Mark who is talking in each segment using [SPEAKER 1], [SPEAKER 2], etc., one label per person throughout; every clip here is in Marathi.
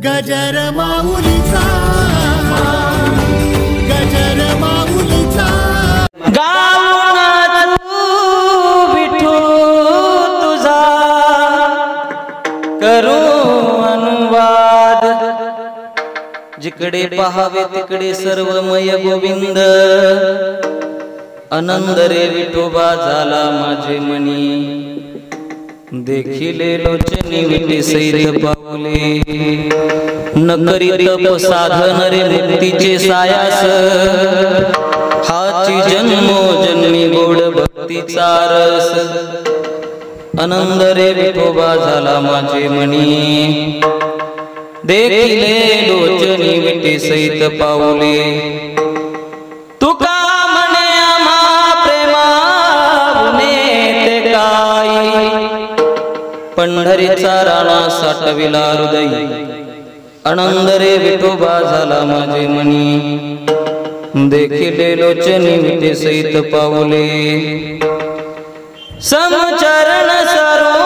[SPEAKER 1] गजर माऊलीचा, गजर माऊलीचा
[SPEAKER 2] गाऊन विठू तुझा करू अनुवाद। जिकडे पहावे तिकडे सर्वमय गोविंद, आनंद रे विठोबा झाला माझे मनी। देखिले लोचनी विटे सैत पावले, न करीत साधन रे मुक्तीचे सायास। हाची जन्मो जन्मी गोड भक्तीचा रस, आनंद रे विठोबा झाला माझे मनी। देखिले लोचनी विटे सैत पावले, तुका म्हणे आम्हा प्रेमाने ते काय। पंढरीचा राणा साठविला हृदय, आनंद रे विठोबा झाला माझे मनी। देखिले लोचनी विटे सैत पावले, समचरण सरोजम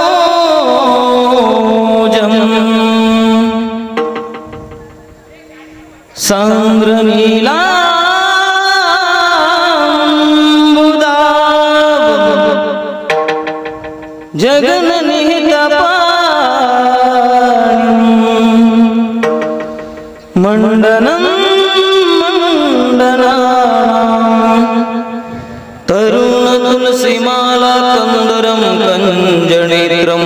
[SPEAKER 2] संग्रनीला जगननिहित मंडनम मंडना। तरुण तुलसीमाला कंदरम कंजनेत्रम,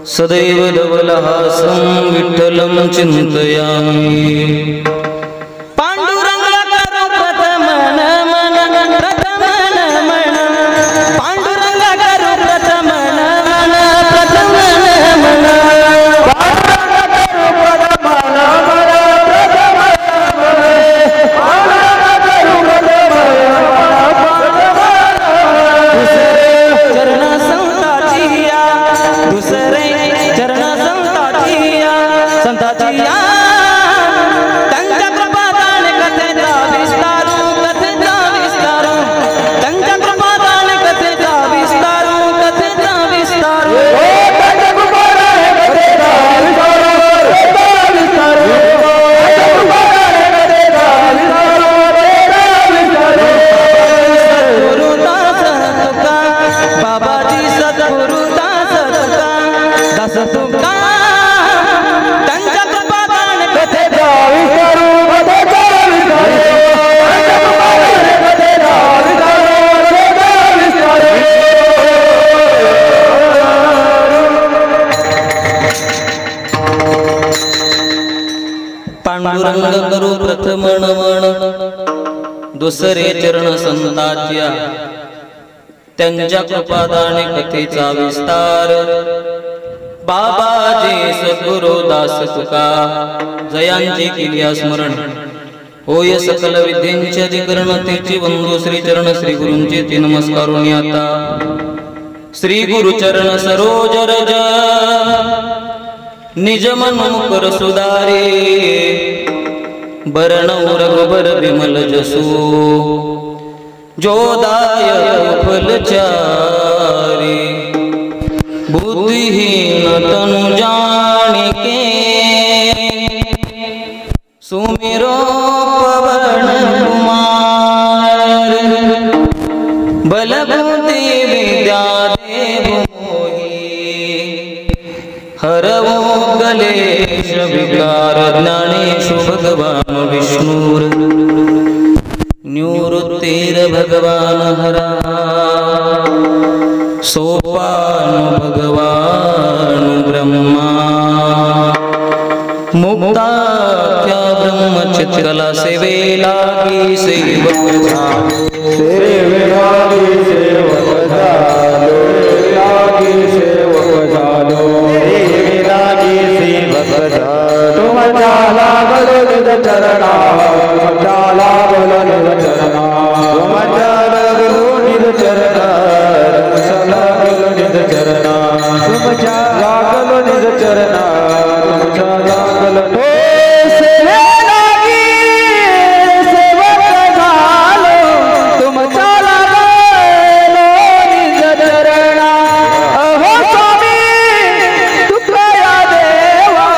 [SPEAKER 2] सदैव धवलहासं विठ्ठलं चिन्तयामि। पांडुरंग करू प्रथम नमन, दुसरे चरण संताच्या त्यांच्या कृपादाने कथेचा विस्तार। बाबाजी सद्गुरु दास तुका जयांची केली स्मरण, होय सकल विद्येंचे अधिकरण तेची वंदू श्री चरण श्री गुरूंचे ते नमस्कारुनी आता। श्री गुरु चरण सरोज रज निज मन मुकर सुधारे, बरणौ रघुबर विमल जसु जोदायक फलचारी। बुद्धिहीन तनु जानिके सुमिरो पवन कुमार। बलबुद्धि विद्या देव मोहि, हरवो कलेश विकार। ज्ञानेषु भगवान विष्णुर निवृत्तिर भगवान हरा। सोपान भगवान ब्रह्मा, मुक्ताख्या ब्रह्मचित कला सेवे लागी सेवक झालो। सेवे लागी सेवक झालो, लागी सेवक झालो, सेवे लागी सेवक झालो। तुमच्या लागलो निज चरणा, तुमच्या लागलो निज चरणा, तुमच्या लागलो निज चरणा, तुमच्या लागलो निज चरणा, तुमच्या लागलो निज चरणा, तुमच्या लागलो सेवे लागी सेवक झालो। तुमच्या लागलो निज चरणा, अहो स्वामी तुकया देवा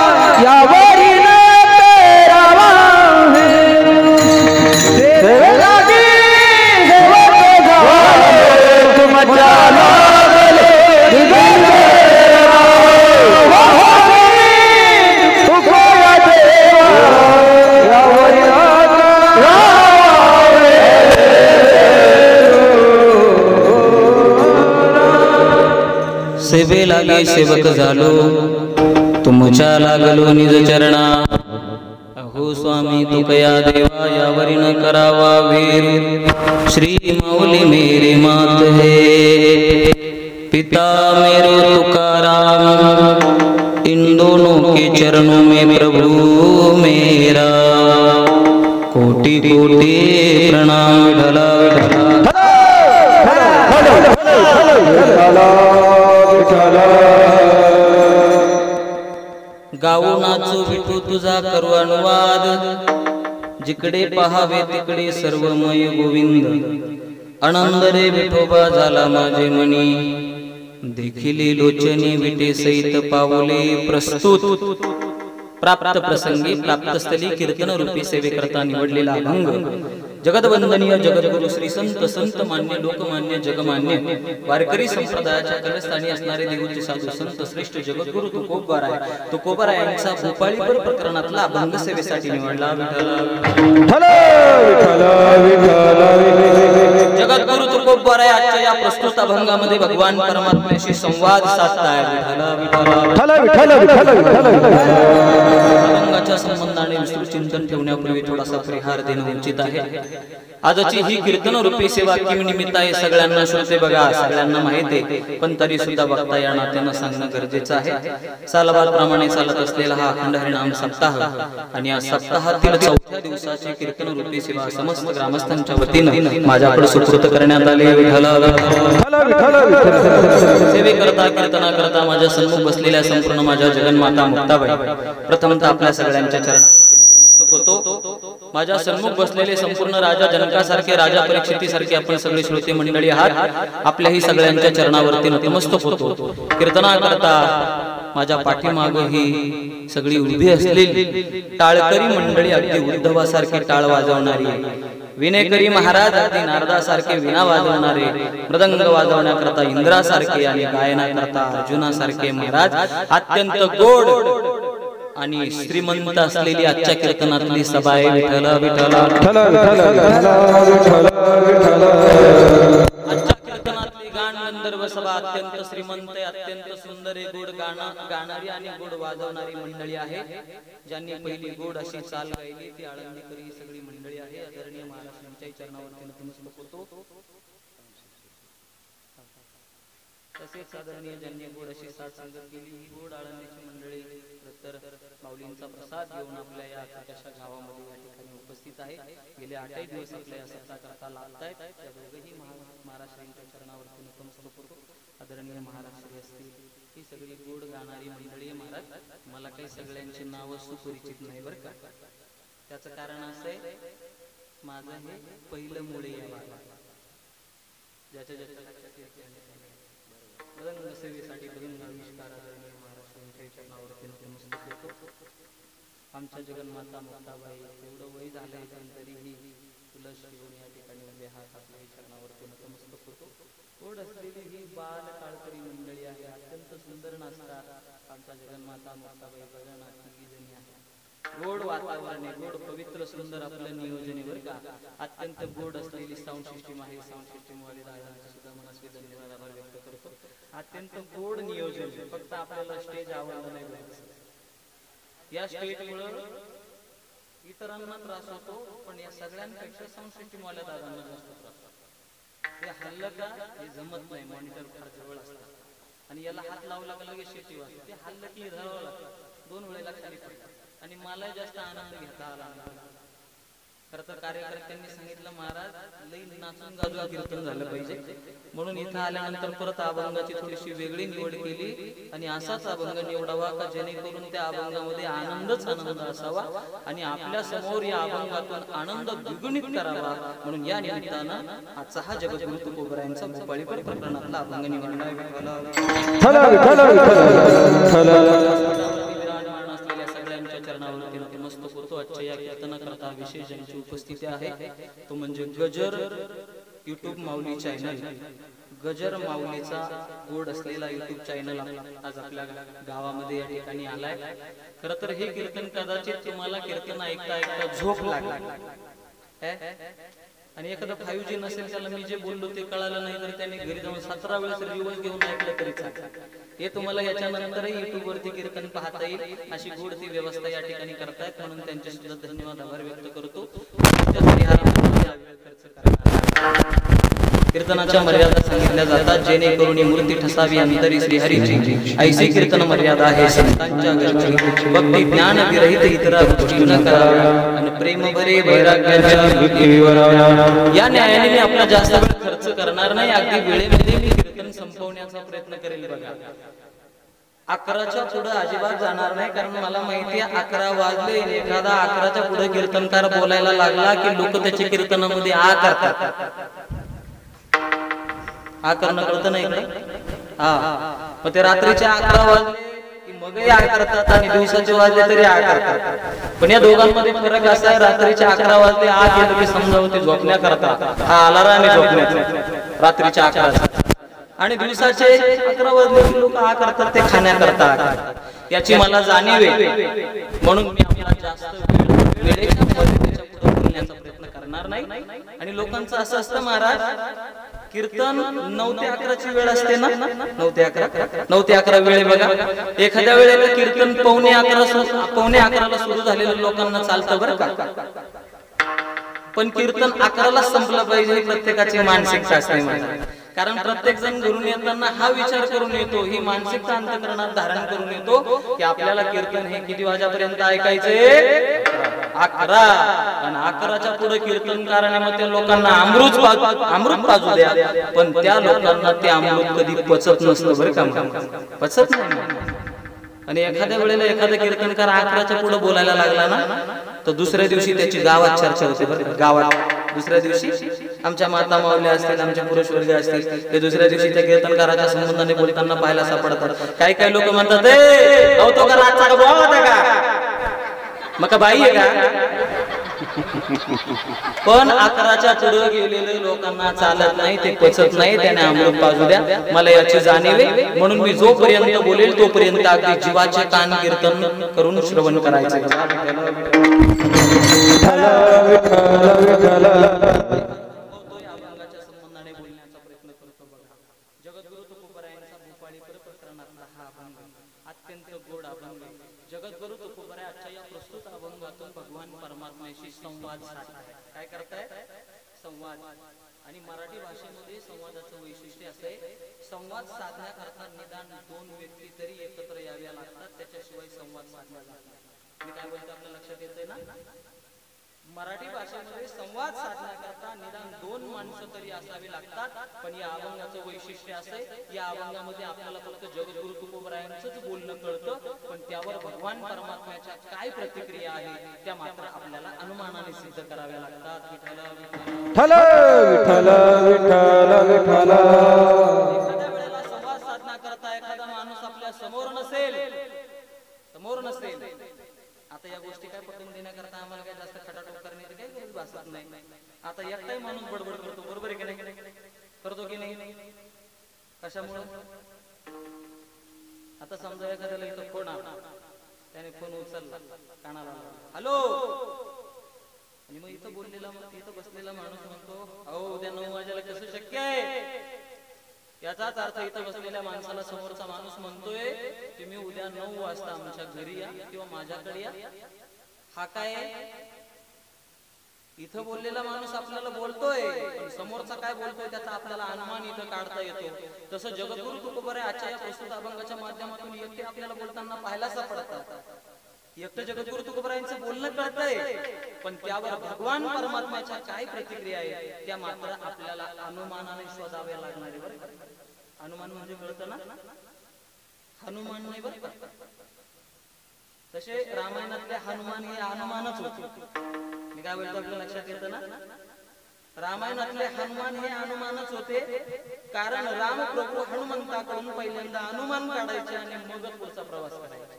[SPEAKER 2] सेवे लागे सेवक झालो तुमच्या लागलो निज चरणा अहो स्वामी तुकया देवा यावरी न करावा वीर श्री माऊली मेरी मात है पिता मेरो तुकाराम इन दोनों के चरणों में प्रभु मेरा कोटि कोटि प्रणाम विठला गाऊ नाचू विठू तुझा करू अनुवाद जिकडे पहावे तिकडे सर्वमय गोविंद आनंद रे विठोबा झाला माझे मनी देखिले लोचनी विटे सहित पावले प्रस्तुत प्राप्त प्रसंगी प्राप्त स्थली कीर्तन रूपी सेवे करता निवडलेला अभंग जगदवंदनीय जगद्गुरु श्री संत संत मान्य लोकमान्य जगमान्य वारकरी संप्रदायाच्या कलस्थानी असणारे देवचे साधू संत श्रेष्ठ जगद्गुरु तुकोबाराय यांचा भोपाळीपर प्रकरणातला अभंग सेवेसाठी निवडला जगद्गुरु तुकोबाराय आजच्या या प्रस्तुत अभंगामध्ये भगवान परमात्म्याशी संवाद साधतायत अभंगाच्या संबंधाने विस्तृत चिंतन ठेवण्यापूर्वी थोडासा परिहार देणं उचित आहे आजची ही कीर्तन रूपी सेवा किम निमित्त आहे सगळ्यांना श्रोते बघा सगळ्यांना माहिती आहे पण तरी सुद्धा बघता या नात्यानं सांगणं गरजेचं आहे सालबाद प्रमाणे चालत असलेला हा अखंड हरिनाम सप्ताह आणि या सप्ताहातील चौथ्या दिवसाची कीर्तन रूपी सेवा समस्त ग्रामस्थांच्या वतीनं माझ्याकडे सुपूर्द करण्यात आली सेवे करता कीर्तना करता माझ्या सन्मुख बसलेल्या संपूर्ण माझ्या जगन्माता मुक्ताबाई प्रथमतः आपल्या सगळ्यांच्या चरणात होतो माझ्या सन्मुख बसलेले संपूर्ण राजा जनकासारखे राजा परीक्षितीसारखे आपण सगळे श्रोते मंडळी आहात आपल्याही सगळ्यांच्या चरणावरती नतमस्तक होतो कीर्तना करता माझ्या पाठीमाग ही सगळी उभी असलेली टाळकरी मंडळी अगदी उद्धवासारखी टाळ वाजवणारी विनेकरी महाराज अगदी नारदासारखे विणा वाजवणारे मृदंग वाजवण्याकरता इंद्रासारखे आणि गायनाकरता अर्जुनासारखे महाराज अत्यंत गोड आणि श्रीमंत असलेली आजच्या कीर्तनातली सभा आहे विठला विठला आजच्या कीर्तनातली गाण गंधर्व सभा अत्यंत श्रीमंत अत्यंत सुंदर गोड गाणारी आणि गोड वाजवणारी मंडळी आहे ज्यांनी पहिली गोड अशी चाल गायली ती आळंदीकरी ही सगळी मंडळी आहे आदरणीय महाराजांच्या चरणावरती नतमस्तक होतो तसेच आदरणीय ज्यांनी गोड अशी साथ संगत केली ही गोड आळंदीची मंडळी तर माऊलींचा प्रसाद घेऊन आपल्या या छोट्याशा गावामध्ये या ठिकाणी उपस्थित आहे गेले 8 दिवस आपल्या या सप्ताहाकरता लागतायत त्या दोघेही महाराष्ट्रांच्या चरणावरती नतमस्तक होतो आदरणीय महाराष्ट्र असतील ही सगळी गोड गाणारी मंडळी महाराज मला काही सगळ्यांची नावं सुपरिचित नाही बरं का त्याचं कारण असं आहे माझं हे पहिलं मुळे या भागात ज्याच्या मृदंग सेवेसाठी मृदंग आविष्कार आदरणीय महाराष्ट्रांच्या चरणावरती नतमस्तक होतो आमच्या जगन्माता मुक्ताबाई एवढं वय झालंय पण तरीही तुलस घेऊन या ठिकाणी उभे हात आपल्या चरणावरती नतमस्तक होतो गोड असलेली ही बाल काळकरी मंडळी आहे अत्यंत सुंदर नाचतात आमच्या जगन्माता मुक्ताबाई बघा ना किती जणी आहे गोड वातावरण आहे गोड पवित्र सुंदर आपलं नियोजन आहे बरं का अत्यंत गोड असलेली साऊंड सिस्टीम आहे साऊंड सिस्टीम वाले दादांचा सुद्धा मनस्वी धन्यवाद आभार व्यक्त करतो अत्यंत गोड नियोजन फक्त आपल्याला स्टेज आवडलं नाही या स्टेजमुळे इतरांना त्रास होतो पण या सगळ्यांपेक्षा साऊंड सिस्टीम वाल्या दादांना जास्त त्रास हे हल्लं का हे जमत नाही मॉनिटर फार जवळ असतात आणि याला हात लावला का लगेच शेती वाजते ते हल्लं की धरावं लागतं 2 वेळेला खाली पडतात आणि मला जास्त आनंद घेता आला खरं तर कार्यकर्त्यांनी सांगितलं महाराज लई नाचून गाजून कीर्तन झालं पाहिजे म्हणून इथं आल्यानंतर परत अभंगाची थोडीशी वेगळी निवड केली आणि असाच अभंग निवडावा का जेणेकरून त्या अभंगामध्ये आनंदच आनंद असावा आणि आपल्या समोर या अभंगातून आनंद द्विगुणित करावा म्हणून या निमित्तानं आजचा हा जगद्गुरु तुकोबारायांचा भोपाळीपर प्रकरणातला अभंग निवडला चरणावरती नतमस्तक होतो आजच्या या कीर्तनाकरता विशेष ज्यांची उपस्थिती आहे तो म्हणजे गजर YouTube माऊली चॅनल गजर माऊलीचा गोड असलेला YouTube चॅनल आज आपल्या गावामध्ये या ठिकाणी आलाय खरं तर हे कीर्तन कदाचित तुम्हाला कीर्तन ऐकता ऐकता झोप लागली आणि एखादा 5G नसेल त्याला मी जे बोललो ते कळालं नाही तर त्याने घरी जाऊन 17 वेळेस रिव्हर्स घेऊन ऐकलं तरी चालेल. हे तुम्हाला याच्यानंतरही YouTube वरती कीर्तन पाहता येईल अशी गोड ती व्यवस्था या ठिकाणी करतायत, म्हणून त्यांचे सुद्धा धन्यवाद आभार व्यक्त करतो. कीर्तनाच्या मर्यादा सांगितल्या जातात जेणेकरून मूर्ती ठसावी अंतरी श्रीहरीची. ऐशी कीर्तन मर्यादा आहे संतांच्या घरची. भक्ती ज्ञान विरहित इतरा गोष्टी न कराव्या आणि प्रेम भरे वैराग्याच्या या न्यायाने मी आपला जास्त वेळ खर्च करणार नाही. अगदी वेळेमध्ये मी कीर्तन संपवण्याचा प्रयत्न करेल. बघा 11च्या पुढे अजिबात जाणार नाही, कारण मला माहिती आहे 11 वाजले एखादा 11च्या पुढे कीर्तनकार बोलायला लागला की लोक त्याच्या कीर्तनामध्ये आ करतात. आ करणं कळतं नाही इकडे. हा मग ते रात्रीचे 11 वाजले की मगही आ करतात आणि दिवसाचे वाजले तरी आ करतात. पण या दोघांमध्ये फरक असा आहे, रात्रीचे 11 वाजले आ केलं की समजा होते झोपण्या करतात, हा अलार्म आहे झोपण्याचा रात्रीच्या 11 आणि दिवसाचे 11 वाजले की लोक आ करतात ते खाण्या करतात. याची मला जाणीव आहे, म्हणून मी आपला जास्त वेळेच्या पद्धतीच्या पुढे बोलण्याचा प्रयत्न करणार नाही. आणि लोकांचं असं असतं महाराज, कीर्तन 9 ते 11 ची वेळ असते ना, 9 ते 11 वेळ बघा. एखाद्या वेळेला कीर्तन पावणे 11ला सुरू झालेलं लोकांना चालतं बरं का, पण कीर्तन 11ला संपलं पाहिजे ही प्रत्येकाची मानसिकता असते. कारण प्रत्येक जण घरून येताना हा विचार करून येतो, ही मानसिकता अंतःकरणात धारण करून येतो की आपल्याला कीर्तन हे किती वाजेपर्यंत ऐकायचे, 11. आणि 11च्या पुढे कीर्तनकाराने मग त्या लोकांना अमृत पाजू द्या, पण त्या लोकांना ते अमृत कधी पचत नसतं बरं का, पचत नाही. आणि एखाद्या वेळेला एखादा कीर्तनकार 11च्या पुढे बोलायला लागला ना, तर दुसऱ्या दिवशी त्याची गावात चर्चा होते बरं. गावात दुसऱ्या दिवशी आमच्या माता माऊल्या असतील, आमचे पुरुष वर्ग असतील, ते दुसऱ्या दिवशी त्या कीर्तनकाराच्या संबंधाने बोलताना पाहायला सापडतात. काही काही लोक म्हणतात तो का रातचा का बुवा होता का, मग का बाई आहे का. पण 11च्या पुढे गेलेले लोकांना चालत नाही, ते पचत नाही, त्याने अमृत पाजू द्या. मला याची जाणीव आहे, म्हणून मी जोपर्यंत बोलेल तोपर्यंत अगदी जीवाचे कान कीर्तन करून श्रवण करायचे. संबंधाने बोलण्याचा प्रयत्न करतो. बघा जगद्गुरु तुकोबरायांचा भूपाळी प्रकरणातला हा अभंग अत्यंत गोड अभंग. जगद्गुरु तुकोबरायांच्या या प्रस्तुत अभंगातून भगवान परमात्म्याशी संवाद साधताय. काय करताय, संवाद. आणि मराठी भाषेमध्ये संवादाचं वैशिष्ट्य असे, संवाद साधण्याकरता निदान 2 व्यक्ती तरी एकत्र याव्या लागतात, त्याच्याशिवाय संवाद साधला जात नाही. मी काय बोलतो आपल्या लक्षात येतंय ना. मराठी भाषेमध्ये संवाद साधण्याकरता निदान 2 माणसं तरी असावी लागतात. पण या अभंगाचं वैशिष्ट्य असे, या अभंगामध्ये आपल्याला फक्त जगद्गुरु तुकोबरायांचंच बोलणं कळतं, पण त्यावर भगवान परमात्म्याच्या काय प्रतिक्रिया आहे त्या मात्र आपल्याला अनुमानाने सिद्ध कराव्या लागतात. एखाद्या वेळेला संवाद साधण्याकरता एखादा माणूस आपल्या समोर नसेल, आता या गोष्टी काय पटवून देण्याकरता आम्हाला काय जास्त खटाटोप करण्याची काही गरज भासत नाही. आता एकटाही माणूस बडबड करतो, बरोबर आहे की नाही, करतो की नाही. कशामुळे, आता समजा एखाद्याला इथं फोन आला, त्याने फोन उचलला, कानाला हॅलो, आणि मग इथं बसलेला माणूस म्हणतो अहो उद्या 9 वाजेला कसं शक्य आहे. याचाच अर्थ इथं बसलेल्या माणसाला समोरचा माणूस म्हणतोय तुम्ही उद्या 9 वाजता आमच्या घरी या किंवा माझ्याकडे या. हा काय, इथं बोललेला माणूस आपल्याला बोलतोय, पण समोरचा काय बोलतोय त्याचा आपल्याला अनुमान इथं काढता येतो. तसं जगद्गुरु तुकोबरायांच्या या प्रस्तुत अभंगाच्या माध्यमातून एकटे आपल्याला बोलताना पाहायला सापडतात. एकटं जगद्गुरु तुकोबरायांचं बोलणं कळतंय, पण त्यावर भगवान परमात्म्याच्या काय प्रतिक्रिया आहे त्या मात्र आपल्याला अनुमानाने शोधाव्या लागणार आहे. अनुमान म्हणजे कळतं ना, हनुमान नाही बरं का. तसे रामायणातले हनुमान हे अनुमानच होते. मी काय बोलतो आपल्या लक्षात येतं ना, रामायणातले हनुमान हे अनुमानच होते, कारण राम प्रभू हनुमंताकडून पहिल्यांदा अनुमान काढायचे आणि मग पुढचा प्रवास करायचा.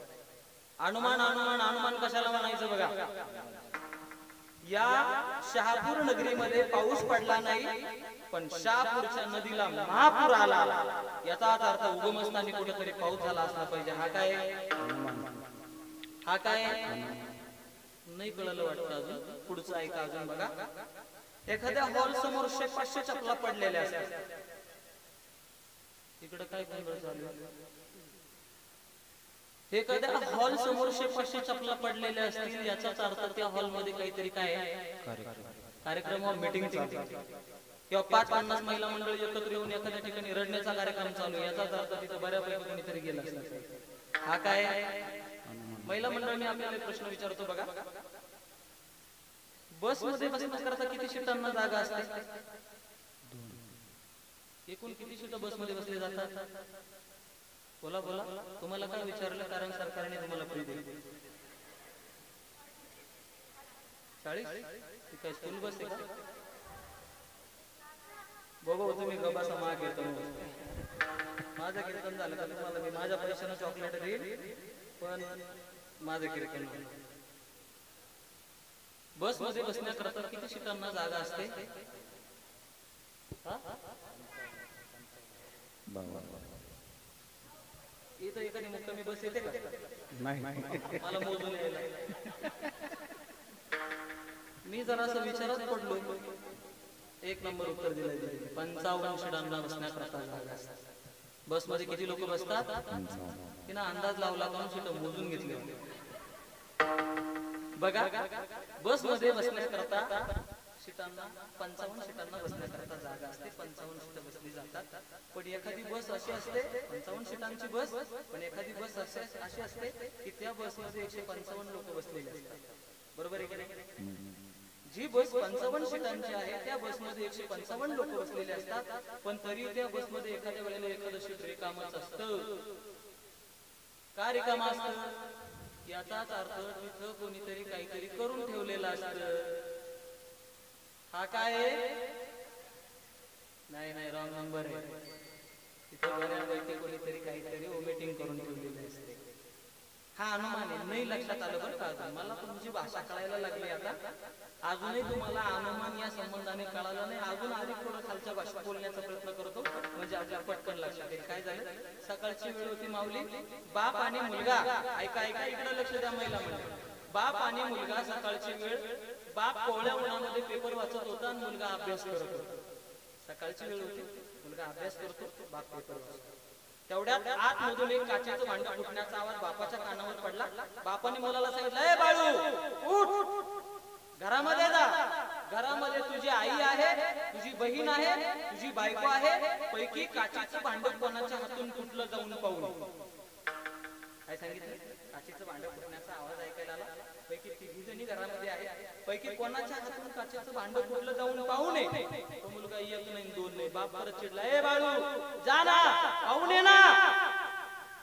[SPEAKER 2] अनुमान कशाला म्हणायचं बघा. या शहापूर नगरीमध्ये पाऊस पडला नाही, पण शहापूरच्या नदीला महापूर आला, याचा अर्थ उगमस्थानी कुठेतरी पाऊस झाला असला पाहिजे. हा काय नाही कळलं वाटतं. अजून पुढचं ऐका, अजून बघा. एखाद्या हॉल समोर 500 चपला पडलेल्या असतात. इकडे काय गोंधळ चालू आहे? एखाद्या हॉल समोर 500 चपला पडलेल्या असतील याचाच अर्थ त्या हॉल मध्ये काहीतरी काय कार्यक्रम मीटिंग चालू किंवा 5-50 महिला मंडळ एकत्र येऊन एखाद्या ठिकाणी रडण्याचा कार्यक्रम चालू आहे याचाच अर्थ तिथे बऱ्यापैकी कोणीतरी गेला असेल. हा काय महिला मंडळाने आपल्याला एक प्रश्न विचारतो बघा, बस मध्ये बसण्याकरता किती सीटांना जागा असते? एकूण किती सीट बस मध्ये बसले जातात? बोला बोला. तुम्हाला काय विचारलं? कारण सरकारने तुम्हाला फ्री दिली 40. काय स्कूल बस आहे का? बघू तुम्ही गबासा माग येतो. माझं कीर्तन झालं का तुम्हाला मी माझ्या पैशानं चॉकलेट देईल, पण माझं कीर्तन बस मध्ये बसण्याकरता किती सीटांना जागा असते? इथं एखादी मुक्कामी बस येते का? नाही, मला मोजून यायला. मी जरा असं विचारच पडलो. 1 नंबर उत्तर दिलं. 55 सीटांना बसण्याकरता जागा असते. बस मध्ये किती लोक बसतात? तिनं अंदाज लावला, 2 सीट मोजून घेतली. बघा, बस मध्ये बसण्याकरता सीटांना 55 सीटांना बसण्याकरता जागा असते. 55 सीट बसली जातात. पण एखादी बस अशी असते 55 सीटांची बस, पण एखादी बस अशी असते की त्या बस मध्ये 155 लोक बसलेले असतात. बरोबर आहे की नाही? जी बस 55 सीटांची आहे त्या बसमध्ये 155 लोक बसलेले असतात, पण तरी त्या बसमध्ये एखाद्या वेळेला एखादं सीट रिकामच असतं. का रिकाम असतं? याचाच अर्थ तिथं कोणीतरी काहीतरी करून ठेवलेलं असतं. हा काय नाही, रॉंग नंबर आहे. तिथं बऱ्यापैकी कोणीतरी काहीतरी ओमिटिंग करून ठेवलेलं असते. हा अनुमान आहे. नाही लक्षात आलं बरं का? मला तुमची भाषा कळायला लागली आता. अजूनही तुम्हाला अनुमान या संबंधाने कळालं नाही. अजून अधिक थोडं खालच्या भाषेत बोलण्याचा प्रयत्न करतो, म्हणजे आपल्या पटकन लक्षात येईल. काय झालं? सकाळची वेळ होती माऊली. बाप आणि मुलगा, ऐका इकडे लक्ष द्या महिला म्हणजे. बाप आणि मुलगा, सकाळची वेळ. बाप कोवळ्या उन्हामध्ये पेपर वाचत होता आणि मुलगा अभ्यास करत होता. सकाळची वेळ होती, मुलगा अभ्यास करतो, बाप पेपर वाचतो. तेवढ्यात आतमधून एक काचेचं भांड फुटण्याचा आवाज बापाच्या कानावर पडला. बापाने मुलाला सांगितलं, ए बाळू उठ, घरामध्ये जा. घरामध्ये तुझी आई आहे, तुझी बहीण आहे, तुझी बायको आहे. पैकी काचेचं भांड कोणाच्या हातून फुटलं जाऊन पाहू. काय सांगितलं? काचेचं भांड फुटण्याचा आवाज ऐकायला आला. पैकी 3 जणी घरामध्ये आहे. पैकी कोणाच्या हातून काचेचं भांड फुटलं जाऊन पाहू नये. तो मुलगा 1 नाही 2 नाही. बाप परत चिडला, ए बाळू जा ना, पाहून ये ना.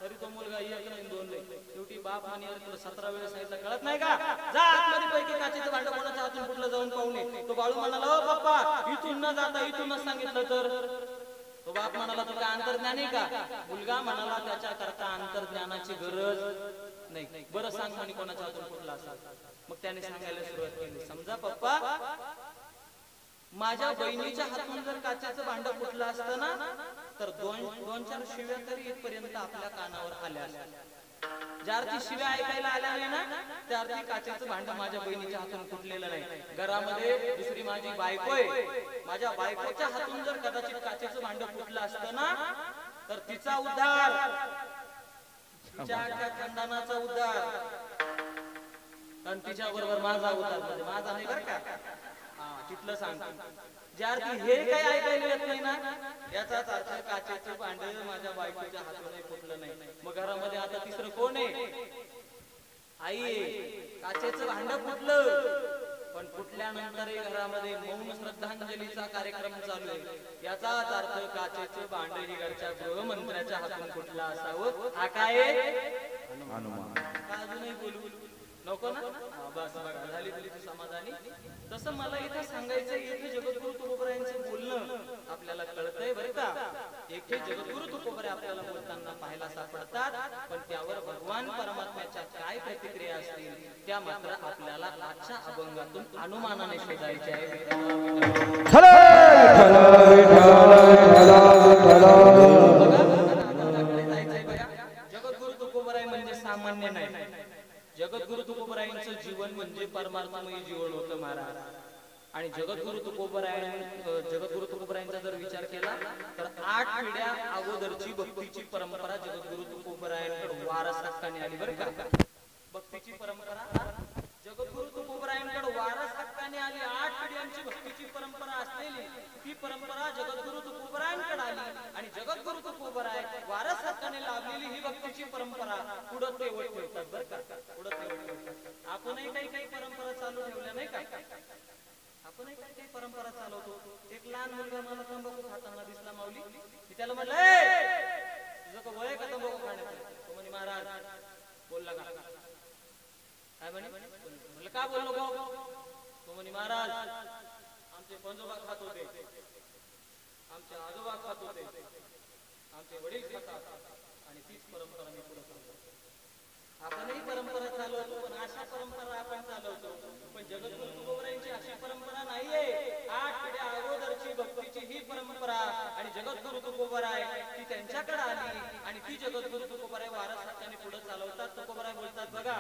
[SPEAKER 2] तरी तो मुलगा 1 नाही 2 नाही. शेवटी बाप म्हणे, तुला 17 वेळेस सांगितलं कळत नाही का? जा आतमध्ये पैकी काचेचं भांड कोणाच्या हातून फुटलं जाऊन पाहू नये. तो बाळू म्हणाला, ओ पप्पा इथून न जाता इथूनच सांगितलं तर. तो बाप म्हणाला, तुला अंतर्ज्ञान आहे का? मुलगा म्हणाला, त्याच्या करता अंतर्ज्ञानाची गरज नाही. बरं सांग म्हणे कोणाच्या हातून फुटला असा. मग त्याने सांगायला सुरुवात केली, समजा पप्पा माझ्या बहिणीच्या हातून जर काचेचं भांड फुटलं असतं ना, तर 2-4 शिव्या तरी इथपर्यंत आपल्या कानावर आल्या असत्या. ज्या अर्थी शिव्या ऐकायला आल्या नाही ना, त्या अर्थी काचेचं भांड माझ्या बहिणीच्या हातून फुटलेलं नाही. घरामध्ये दुसरी माझी बायको आहे. माझ्या बायकोच्या हातून जर कदाचित काचेचं भांड फुटलं असतं ना, तर तिचा उद्धार, तिच्या खंडानाचा उद्धार, आणि तिच्या बरोबर माझा उद्धार. म्हणजे माझा नाही बरं का, तिथलं सांगतो. ज्या अर्थी हे काही ऐकायला येत नाही ना, याचाच अर्थ काचेचं भांड माझ्या बायकोच्या हातून फुटलं नाही. मग घरामध्ये आता तिसरं कोण आहे? आई आहे. काचेचं भांड फुटलं, पण फुटल्यानंतर घरामध्ये मौन श्रद्धांजलीचा कार्यक्रम चालू आहे. याचाच अर्थ काचेचं भांड ही घरच्या गृहमंत्र्याच्या हातून फुटलं असावं. हा काय अनुमान. अजूनही बोलू नको ना? बस बघा, झाली तुझी समाधानी. तसं मला इथे सांगायचं, इथे जगद्गुरु तुकोबरायांचं बोलणं आपल्याला कळतंय बरं का. इथे जगद्गुरु तुकोबरे आपल्याला बोलताना पाहायला सापडतात, पण त्यावर भगवान परमात्म्याच्या काय प्रतिक्रिया असतील त्या मात्र आपल्याला आजच्या अभंगातून अनुमानाने शोधायच्या आहे. जगद्गुरु तुकोबराय म्हणजे सामान्य नाही. जगद्गुरु तुकोबरायांचं जीवन म्हणजे परमार्थमय जीवन होतं महाराज. आणि जगद्गुरु तुकोबरायांचा जर विचार केला तर 8 पिढ्या अगोदरची भक्तीची परंपरा जगद्गुरु तुकोबरायांकडे वारस हक्काने आली बरं का. भक्तीची परंपरा जगद्गुरु तुकोबरायांकडे वारस हक्काने आली. 8 पिढ्यांची भक्तीची परंपरा असलेली ती परंपरा जगद्गुरु तुकोबरायांकडे आली आणि जगद्गुरु तुकोबराय वारस हक्काने लाभलेली ही भक्तीची परंपरा पुढे ठेवत ठेवतात बरं का. पुढे ठेवत ठेवतात. आपणही काही परंपरा चालू ठेवल्या नाही का. आपणही काही परंपरा चालवतो. एक लहान मुलगा मला तंबाखू खाताना दिसला माऊली. मी त्याला म्हणलं तुझं का वय का तंबाखू खाण्याचं. तो म्हणे महाराज बोलला का काय म्हणे. म्हणलं का बोललो गो. तो म्हणे महाराज आमचे पंजोबा खात होते, आमचे आजोबा खात होते, आमचे वडील खातात आणि तीच परंपरा मी पुढे चालवतो. आपणही परंपरा चालवतो पण अशा परंपरा आपण चालवतो. पण जगद्गुरु तुकोबरायांची अशी परंपरा नाहीये. 8 पिढ्या अगोदरची भक्तीची ही परंपरा आणि जगद्गुरु तुकोबराय ती त्यांच्याकडे आली आणि ती जगद्गुरु तुकोबराय वारस हक्काने पुढे चालवतात. तुकोबराय बोलतात बघा.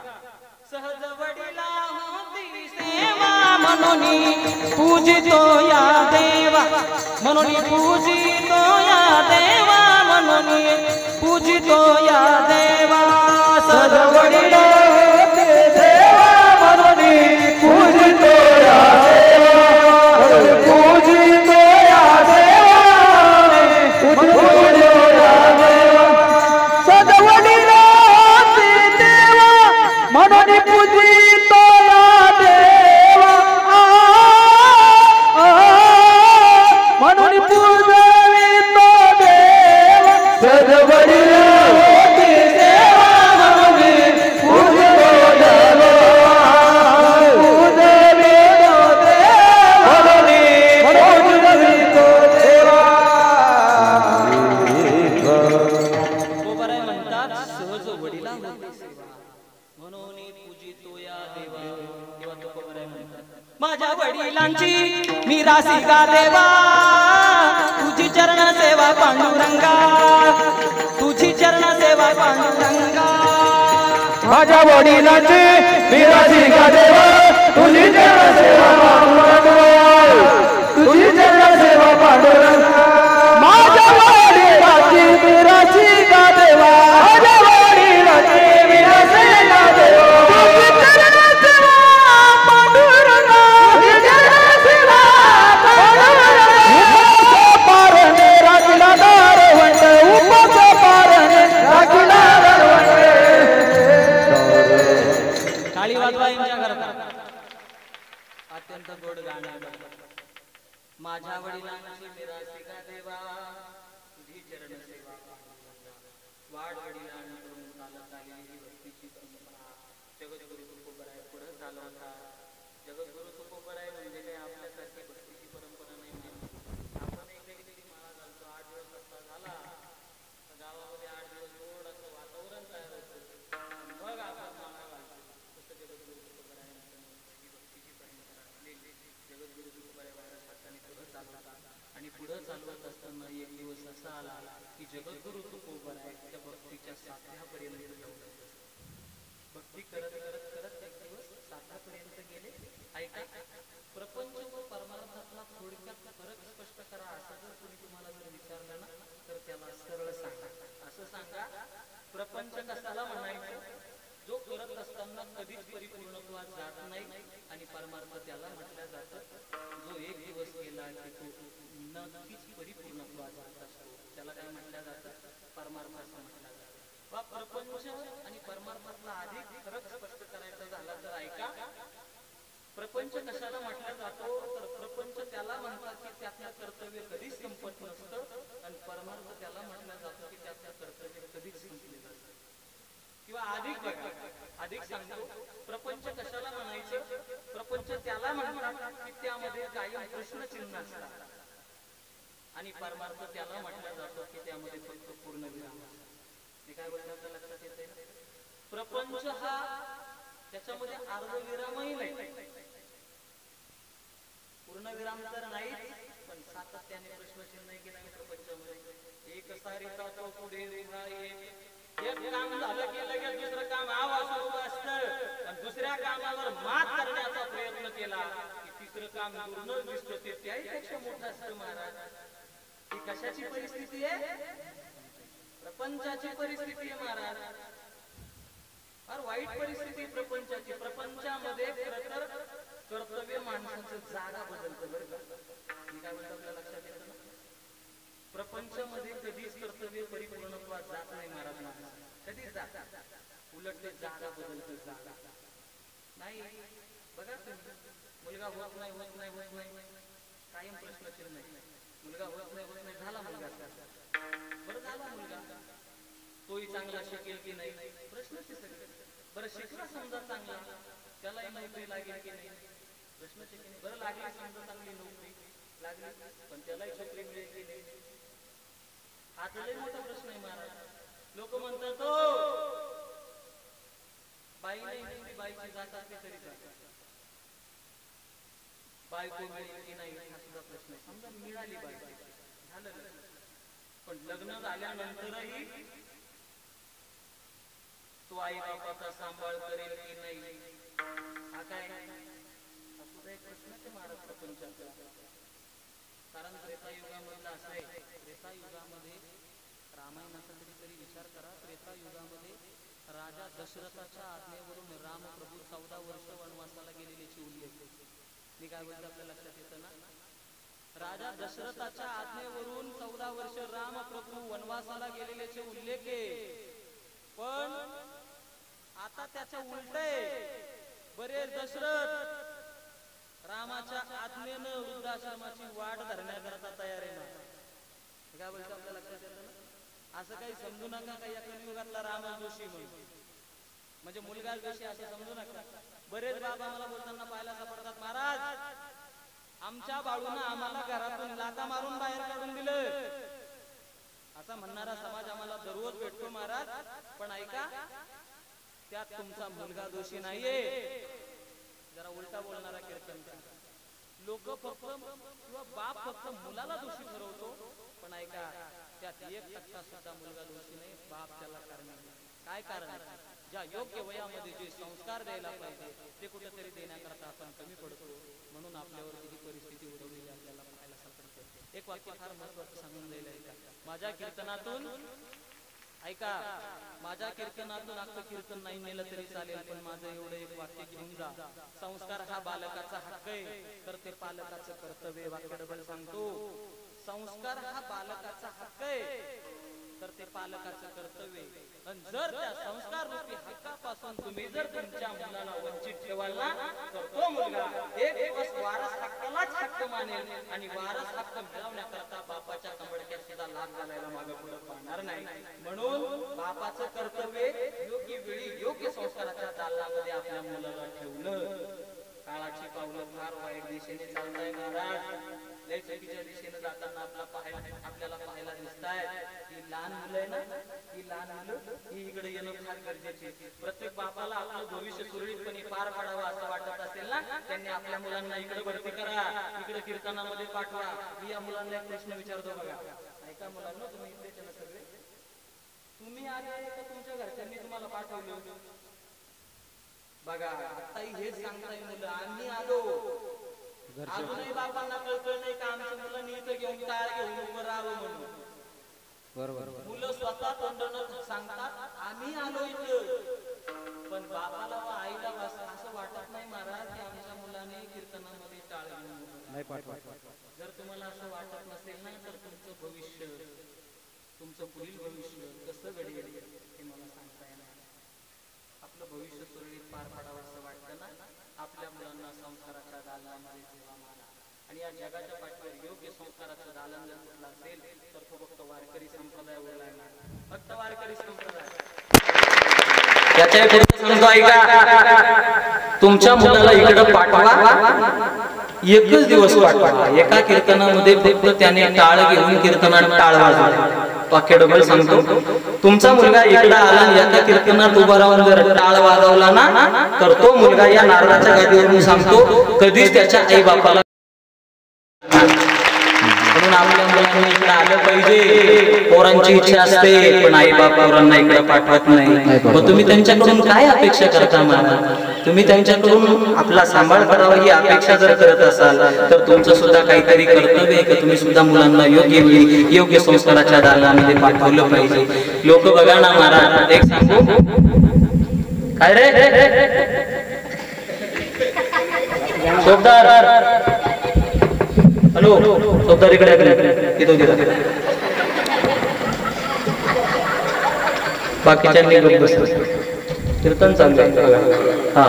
[SPEAKER 2] सहज वडिला होती सेवा म्हणून पूजितो या देवा, म्हणून पूजितो या देवा, म्हणून पूजितो या देवा. सहज वडिला होती सेवा म्हणून पूजितो या देवा, पूजितो या देवा, पूजितो या देवा. सहज वडिला होती देवा म्हणून पूजितो या देवा, म्हणून पूजवितो देवा. सहज वडिला होती देवा म्हणून पूजितो या देवा, पूजवितो देवा, म्हणून पूजवितो देवा. तुकोबराय म्हणतात सहज वडिला होती सेवा म्हणून पूजितो या देवा. तेव्हा तुकोबराय म्हणतात माझ्या वडिलांची मी राशी गा देवा, तुझी चरण सेवा पांडुरंगा, तुझी चरण सेवा पांडुरंगा.
[SPEAKER 3] माझ्या वडिलांची मी राशी गा देवा, तुझी चरण सेवा पांडुरंगा, तुझी चरण सेवा पांडुरंगा. माझ्या वडिलांची मी राशी गा देवा, माझ्या वडिलांची मी राशी गा देवा, तुझी चरण सेवा पांडुरंगा, तुझी चरण सेवा पांडुरंगा. पारणे राखीला दारवंत, उपास पारणे राखीला दारवंत.
[SPEAKER 2] टाळी वाजवा यांच्या करता. अत्यंत गोड गाणं. माझ्या वडिलांची मी राशी गा देवा, तुझी चरण सेवा पांडुरंगा. वाढ वडिलांकडून चालत आलेली ही भक्तीची परंपरा जगद्गुरु तुकोबराय पुढे चालवतात. जगद्गुरु तुकोबराय म्हणजे काही आपल्यासारखी भक्तीची परंपरा नाही. आपण एक माळा घालतो, 8 दिवस असता झाला तर गावामध्ये 8 दिवस गोड असं वातावरण तयार होतं, मग आपण माळा घालतो. तसं जगद्गुरु तुकोबरायांचं ही भक्तीची परंपरा असलेली जगद्गुरु तुकोबराय वारस हक्काने पुढे चालवतात. आणि पुढे चालवत असताना एक दिवस असा आला की जगद्गुरु तुकोबराय त्या भक्तीच्या साध्यापर्यंत जाऊन भक्ती करत करत करत एक दिवस साध्यापर्यंत गेले. ऐका, प्रपंच व परमार्थातला थोडक्यात फरक स्पष्ट करा असं जर कोणी तुम्हाला जर विचारलं ना तर त्याला सरळ सांगा. असं सांगा, प्रपंच कशाला म्हणायचं जो करत असताना कधीच परिपूर्णत्वात जात नाही, आणि परमार्थ त्याला म्हटलं जातं जो एक दिवस गेला की तो नक्कीच परिपूर्णत्वात जात असतो. त्याला काय म्हटलं जातं? परमार्थ असं म्हटलं जातं. वा प्रपंच आणि परमार्थातला अधिक फरक स्पष्ट करायचा झाला तर ऐका, प्रपंच कशाला म्हटला जातो तर प्रपंच त्याला म्हणतात की त्यातलं कर्तव्य कधीच संपत नसतं, आणि परमार्थ त्याला म्हटलं जातं की त्यातलं कर्तव्य कधीच संपलेलं नसतं. किंवा अधिक बघा, अधिक सांगतो, प्रपंच कशाला म्हणायचं? प्रपंच त्याला म्हणतात की त्यामध्ये कायम प्रश्नचिन्ह असतात, आणि परमार्थ त्याला म्हटलं जातं की त्यामध्ये फक्त पूर्णविराम असतात. मी काय बोलतो लक्षात येते? प्रपंच हा त्याच्यामध्ये अर्धविरामही नाही, पूर्णविराम तर नाही, पण सातत्याने प्रश्नचिन्ह केला प्रपंचामध्ये. एक सारिका तो पुढे उभा एक काम झालं की लगेच दुसरं काम आवाज सुरू असतं, आणि दुसऱ्या कामावर मात करण्याचा प्रयत्न केला की चित्रकाम दुर्मिळ दिसतो ते त्याहीपेक्षा मोठा असतो महाराज. ही कशाची परिस्थिती आहे? प्रपंचाची परिस्थिती आहे महाराज. फार वाईट परिस्थिती प्रपंचाची. प्रपंचामध्ये खरं कर्तव्य माणसाचं जागा बदलतं बरं का. मी काय म्हणतो आपल्या लक्षात येतं ना, प्रपंचामध्ये कधीच कर्तव्य परिपूर्णत्वात जात नाही महाराज. कधीच जात उलट ते जागा बदलतं. जागा नाही बघा तुम्ही, मुलगा होत नाही कायम प्रश्नचिन्ह नाही. मुलगा होत नाही झाला मुलगा. बरं झाला मुलगा, तोही चांगला शिकेल की नाही प्रश्नच सगळे. बरं शिकला समजा चांगला, त्यालाही नोकरी लागेल की नाही प्रश्नच की नाही. बरं लागली समजा चांगली नोकरी लागली, पण त्यालाही नोकरी मिळेल की नाही हा तर लई मोठा प्रश्न आहे महाराज. लोक म्हणतात बाई नाही, बाईची जात असली तरी जातात, बायको मिळेल की नाही हा सुद्धा प्रश्न आहे. समजा मिळाली बायको झालं, पण लग्न झाल्यानंतरही तो आई बापाचा सांभाळ करेल की नाही हा काय हा सुद्धा एक प्रश्नच आहे महाराज प्रपंचाचा. कारण त्रेतायुगामधला असं आहे, त्रेतायुगामध्ये रामायणाचा तरी विचार करा. त्रेतायुगामध्ये राजा दशरथाच्या आज्ञेवरून रामप्रभू 14 वर्ष वनवासाला गेलेल्याची उल्लेख. मी काय बोलतो आपल्या लक्षात येतं ना, राजा दशरथाच्या आज्ञेवरून 14 वर्ष रामप्रभू वनवासाला गेलेल्याचे उल्लेख आहे. पण आता त्याच्या उलट आहे. बरेच दशरथ रामाच्या आज्ञेनं वृद्धाश्रमाची वाट धरण्याकरता तयार आहे ना. काय बोलतो आपल्या लक्षात येतं ना. असं काही समजू नका काही या कलियुगातला राम जोशी म्हणजे मुलगा जोशी असं समजू नका. बरेच बाबा मला बोलताना पाहायला सापडतात, महाराज आमच्या बाळूनं आम्हाला घरातून लाथा मारून बाहेर काढून दिलं असा म्हणणारा समाज आम्हाला दररोज भेटतो महाराज. पण ऐका, त्यात तुमचा मुलगा दोषी नाहीये. जरा उलटा बोलणारा कीर्तनकार. लोक फक्त किंवा बाप फक्त मुलाला दोषी ठरवतो, पण ऐका त्यात 1% सुद्धा मुलगा दोषी नाही, बाप त्याला कारण. काय कारण? ज्या योग्य वयामध्ये जे संस्कार द्यायला पाहिजे ते कुठेतरी देण्याकरता आपण कमी पडतो. म्हणून आपल्यावरती ही परिस्थिती उडवलेली आपल्याला पाहायला सापडते. एक वाक्य फार महत्वाचं सांगून द्यायला ऐका. माझ्या कीर्तनातून ऐका, माझ्या कीर्तनातून अख्खं कीर्तन नाही नेलं तरी चालेल, पण माझं एवढं एक वाक्य घेऊन जा. संस्कार हा बालकाचा हक्क आहे, तर ते पालकाचं कर्तव्य. वाक्य डबल सांगतो, संस्कार हा बालकाचा हक्क आहे, तर ते पालकाचं कर्तव्य. आणि जर त्या संस्कार रूपी हक्कापासून तुम्ही जर तुमच्या मुलाला वंचित ठेवाल ना, तर तो मुलगा एक दिवस वारस हक्कालाच हक्क मानेल आणि वारस हक्क मिळवण्याकरता बापाच्या कंबडक्यात सुद्धा लाभ घालायला मागे पुढे पाहणार नाही. म्हणून बापाचं कर्तव्य योग्य वेळी योग्य संस्काराच्या दालनामध्ये आपल्या मुलाला ठेवणं. काळाची पावलं फार वाईट दिशेने चालताय महाराज. लय चुकीच्या दिशेने जाताना आपल्याला पाहायला दिसताय. ही लहान मुलं आहे ना, ही लहान मुलं ही इकडे येणं फार गरजेचे. प्रत्येक बापाला आपलं भविष्य सुरळीतपणे पार पाडावं असं वाटत असेल ना, त्यांनी आपल्या मुलांना इकडे भरती करा, इकडे कीर्तनामध्ये पाठवा. मी या मुलांना एक प्रश्न विचारतो बघा. ऐका मुलांना, तुम्ही इकडेच ना सगळे, तुम्ही आले का तुमच्या घरच्यांनी तुम्हाला पाठवलं? बघा आताही हेच सांगताय मुलं, आम्ही आलो. अजूनही बापांना कळतं नाही का आमच्या मुलांनी इथं घेऊन टाळ घेऊन उभं राहावं म्हणून. बरोबर, मुलं स्वतः तोंडानं सांगतात आम्ही आलो इथं, पण बाबाला व आईला असं वाटत नाही महाराज की आमच्या मुलाने कीर्तनामध्ये टाळ घेऊन नाही पाठवा. जर तुम्हाला असं वाटत नसेल ना, तर तुमचं भविष्य, तुमचं पुढील भविष्य कसं घडेल हे मला सांगता येणार. आपलं भविष्य सुरळीत पार पाडावं असं वाटतं ना, आपल्या मुलांना संस्काराच्या दालनामध्ये ठेवा. आणि या जगाच्या पाठीवर योग्य संस्काराचं दालन जर कुठलं असेल तर तो फक्त वारकरी संप्रदायावर लागणार. फक्त वारकरी संप्रदाय. त्याच्या पुढे सांगतो ऐका, तुमच्या मुलाला इकडे पाठवा, एकच दिवस पाठवा. एका कीर्तनामध्ये फक्त त्याने टाळ घेऊन कीर्तनात टाळ वाजवला. वाक्य डबल सांगतो, तुमचा मुलगा इकडे आला एका कीर्तनात उभा राहून जर टाळ वाजवला ना, तर तो मुलगा या नारळाच्या गादीवरून सांगतो कधीच त्याच्या आई बापाला. म्हणून आपल्या मुलांनी इकडे आलं पाहिजे. पोरांची इच्छा असते पण आई बाप पोरांना इकडे पाठवत नाही. मग तुम्ही त्यांच्याकडून काय अपेक्षा करता? मला तुम्ही त्यांच्याकडून आपला सांभाळ करावा ही अपेक्षा जर करत असाल तर तुमचं सुद्धा काहीतरी कर्तव्य आहे की तुम्ही सुद्धा मुलांना योग्य वेळी योग्य संस्काराच्या दालनामध्ये पाठवलं पाहिजे. लोक बघा ना महाराज, एक सांगू काय रे चौकदार, हॅलो चौकदार इकडे बाकीच्यांनी गप्प बसले. कीर्तन चालू आहे बघा. हा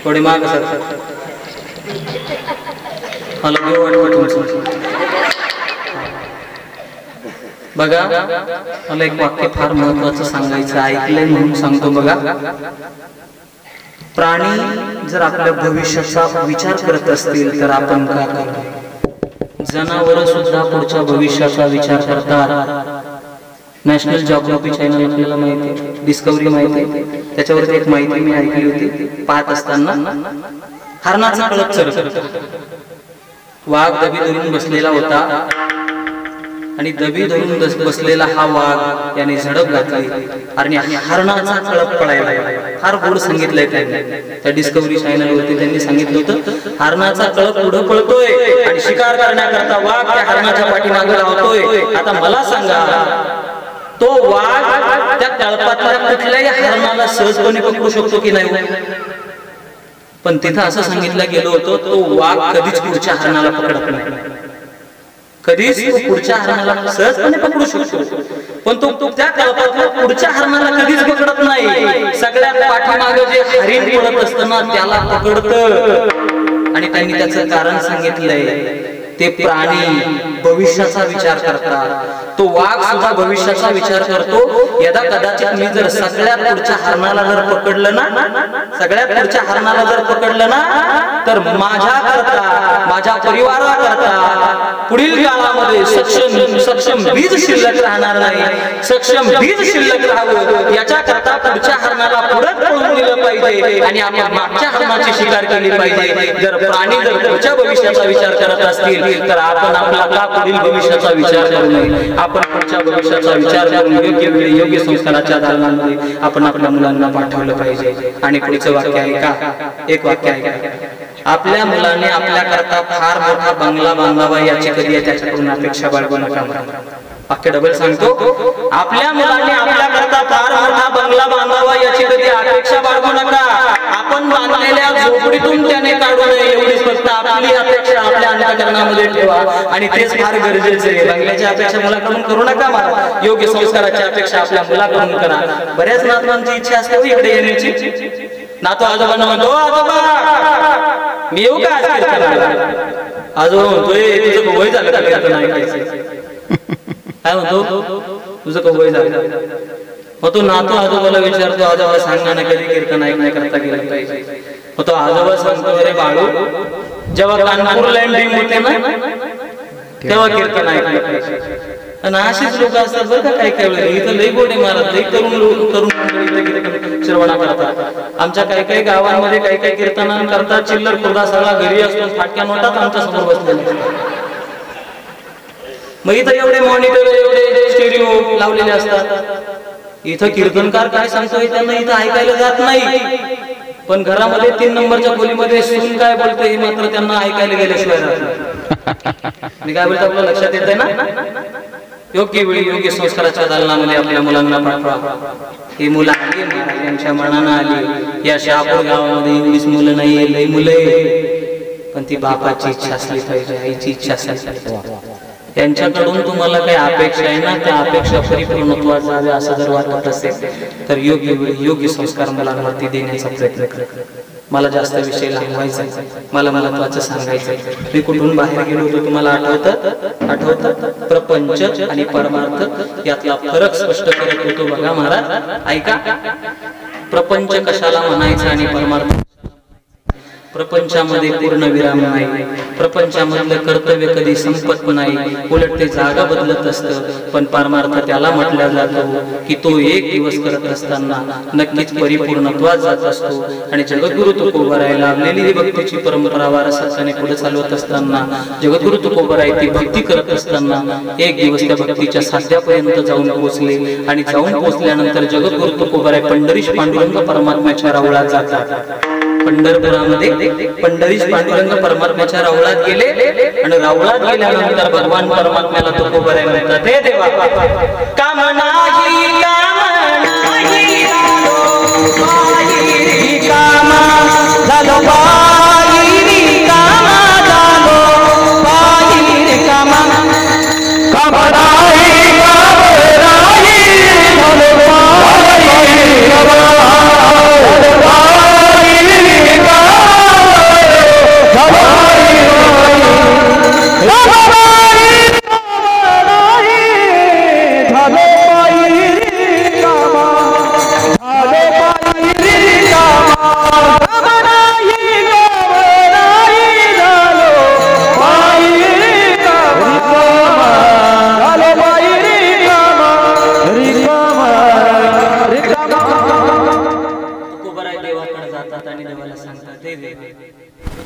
[SPEAKER 2] थोडी माग सर, मला देव वाटतं तुमचं. बघा मला एक वाक्य फार महत्वाचं सांगायचं, ऐकलंय म्हणून सांगतो बघा. प्राणी जर आपल्या भविष्याचा विचार करत असतील तर आपण काय करतो? जनावर सुद्धा पुढच्या भविष्याचा विचार करतात. नॅशनल जिओग्राफी चॅनल आपल्याला माहिती आहे, डिस्कवरी माहिती आहे, त्याच्यावरती एक माहिती मी ऐकली होती. पाहत असताना हरणाचा कळप चरत वाघ दबी धरून बसलेला होता आणि दबी धरून बसलेला हा वाघ याने झडप घातली आणि हरणाचा कळप पळायला. फार गोड सांगितलंय त्यांनी त्या डिस्कवरी चॅनल वरती. त्यांनी सांगितलं होतं हरणाचा कळप पुढे पळतोय आणि शिकार करण्याकरता वाघ त्या हरणाच्या पाठीमागे धावतोय. आता मला सांगा, तो वाघ त्या कळपातल्या कुठल्याही हरणाला सहजपणे पकडू शकतो की नाही? पण तिथं असं सांगितलं गेलं होतं तो वाघ कधीच पुढच्या हरणाला पकडत नाही. कधीच तो पुढच्या हरणाला सहजपणे पकडू शकतो पण तो त्या कळपातल्या पुढच्या हरणाला कधीच पकडत नाही. सगळ्यात पाठीमागे जे हरिण पळत असतं ना त्याला पकडतं. आणि त्यांनी त्याचं कारण सांगितलंय, ते प्राणी भविष्याचा विचार करतात. तो वाघ सुद्धा भविष्याचा विचार करतो. यदा कदाचित मी जर सगळ्यात पुढच्या हरणाला जर पकडलं ना, सगळ्यात पुढच्या हरणाला जर पकडलं ना तर माझ्या करता, माझ्या परिवाराकरता पुढील काळामध्ये सक्षम बीज शिल्लक राहणार नाही. सक्षम बीज शिल्लक राहावं याच्या करता पुढच्या हरणाला पुढे पळून दिलं पाहिजे आणि आपण मागच्या हरणाची शिकार केली पाहिजे. जर प्राणी जर पुढच्या भविष्याचा विचार करत असतील तर आपण आपला का पुढील भविष्याचा विचार करू नये? आपण पुढच्या भविष्याचा विचार करून योग्य वेळी योग्य संस्काराच्या दालनामध्ये आपण आपल्या मुलांना पाठवलं पाहिजे. आणि पुढचं वाक्य आहे का, एक वाक्य आहे, आपल्या मुलाने आपल्या करता फार मोठा बंगला बांधावा याची कधी त्याच्याकडून अपेक्षा बाळगू नका. वाक्य डबल सांगतो, आपल्या मुलाने आपल्या करता फार मोठा बंगला बांधावा याची कधी अपेक्षा बाळगू नका. आपण बांधलेल्या झोपडीतून त्याने काढू नये एवढीच फक्त आपली अपेक्षा आपल्या अंतःकरणामध्ये ठेवा. आणि तेच फार गरजेचं आहे. बंगल्याची अपेक्षा मुलाकडून करू नका, मला योग्य संस्काराची अपेक्षा आपल्या मुलाकडून करा. बऱ्याच नातवांची इच्छा असते इकडे येण्याची. नातू आजोबांना म्हणतो, आजोबा मी येऊ का आज कीर्तनाला? आजोबा म्हणतोय तुझं वय झालं का कीर्तन ऐकायचं? काय म्हणतो, तुझं कवय झालं? मग तो नातू आजोबाला विचारतो, आजोबा सांगा ना कधी कीर्तन ऐकण्याकरता गेलं पाहिजे? मग तो आजोबा सांगतो, अरे बाळू, जेव्हा कानपूर लँडिंग होते ना तेव्हा कीर्तन ऐकलं पाहिजे. आणि असेच लोक असतात बरं का, काही वेळेला इथं लई गोडे मारत, लई तरुण कीर्तन श्रवणा करतात. आमच्या काही काही गावांमध्ये काही काही कीर्तन करतात, चिल्लर खुर्दा सगळा घरी असतो, फाटक्या नोटात आमच्या समोर बसलेले. मग इथं एवढे मॉनिटर एवढे स्टेरिओ लावलेले असतात. इथं कीर्तनकार काय सांगतोय त्यांना इथं ऐकायला जात नाही. पण घरामध्ये 3 नंबरच्या खोलीमध्ये सून काय बोलतोय हे मात्र त्यांना ऐकायला गेल्याशिवाय राहत नाही. मी काय बोलतो आपल्या लक्षात येतंय ना? योग्य वेळी योग्य संस्काराच्या दालनामध्ये आपल्या मुलांना पाठवा. ही मुलं आली महाराज यांच्या मनानं आली. या शहापूर गावामध्ये एवढीच मुलं नाहीये, लई मुलं आहे. पण ती बापाची इच्छा असली पाहिजे, आईची इच्छा असली पाहिजे. त्यांच्याकडून तुम्हाला काही अपेक्षा आहे ना, त्या अपेक्षा परिपूर्णत्वात जाव्या असं जर वाटत असेल तर योग्य वेळी योग्य संस्कार मुलांवरती देण्याचा प्रयत्न करा. मला जास्त विषय लांबवायचा, मला महत्वाचं सांगायचं. मी कुठून बाहेर गेलो होतो तुम्हाला आठवतं? प्रपंच आणि परमार्थ यातला फरक स्पष्ट करत होतो बघा महाराज. ऐका, प्रपंच कशाला म्हणायचं आणि परमार्थ प्रपंचामध्ये पूर्ण विराम नाही, प्रपंचामधलं कर्तव्य कधी संपत नाही, उलट ते जागा बदलत असतं. पण परमार्थ त्याला म्हटला जातो की तो एक दिवस करत असताना नक्कीच परिपूर्णत्वात जात असतो. आणि जगद्गुरु तुकोबाराय लाभलेली ही भक्तीची परंपरा वारसाने पुढे चालवत असताना, जगद्गुरु तुकोबाराय ती भक्ती करत असताना एक दिवस त्या भक्तीच्या साध्यापर्यंत जाऊन पोहोचले. आणि जाऊन पोहोचल्यानंतर जगद्गुरु तुकोबाराय पंढरीश पांडुरंग परमात्म्याच्या रावळात जातात. पंढरपुरामध्ये पंढरीश पांडुरंग परमात्म्याच्या रावळात गेले. आणि रावळात गेल्यानंतर भगवान परमात्म्याला तुकोबाराय म्हणतात, हे देवा, काम नाही
[SPEAKER 3] झालो बाई कामा झालो बाई कामा कामराई कामराई झालो बाई कामा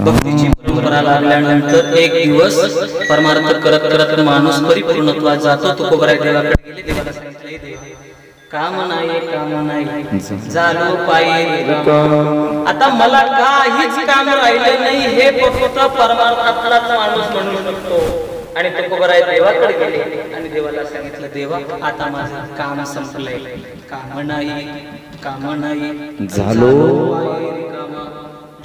[SPEAKER 2] भक्तीची परंपरा लागल्यानंतर एक दिवस परमार्थ करत करत माणूस परिपूर्णत्वात जातो. तुकोबाराय देवाकडे गेले. देवाला सांगितलं, हे देवा, काम नाही झालो पायी. आता मला काहीच काम राहिलं नाही, हे फक्त परमार्थातलाच माणूस म्हणू शकतो. आणि तुकोबाराय देवाकडे गेले आणि देवाला सांगितलं, देवा, आता माझं काम संपलंय, काम नाही
[SPEAKER 3] झालो.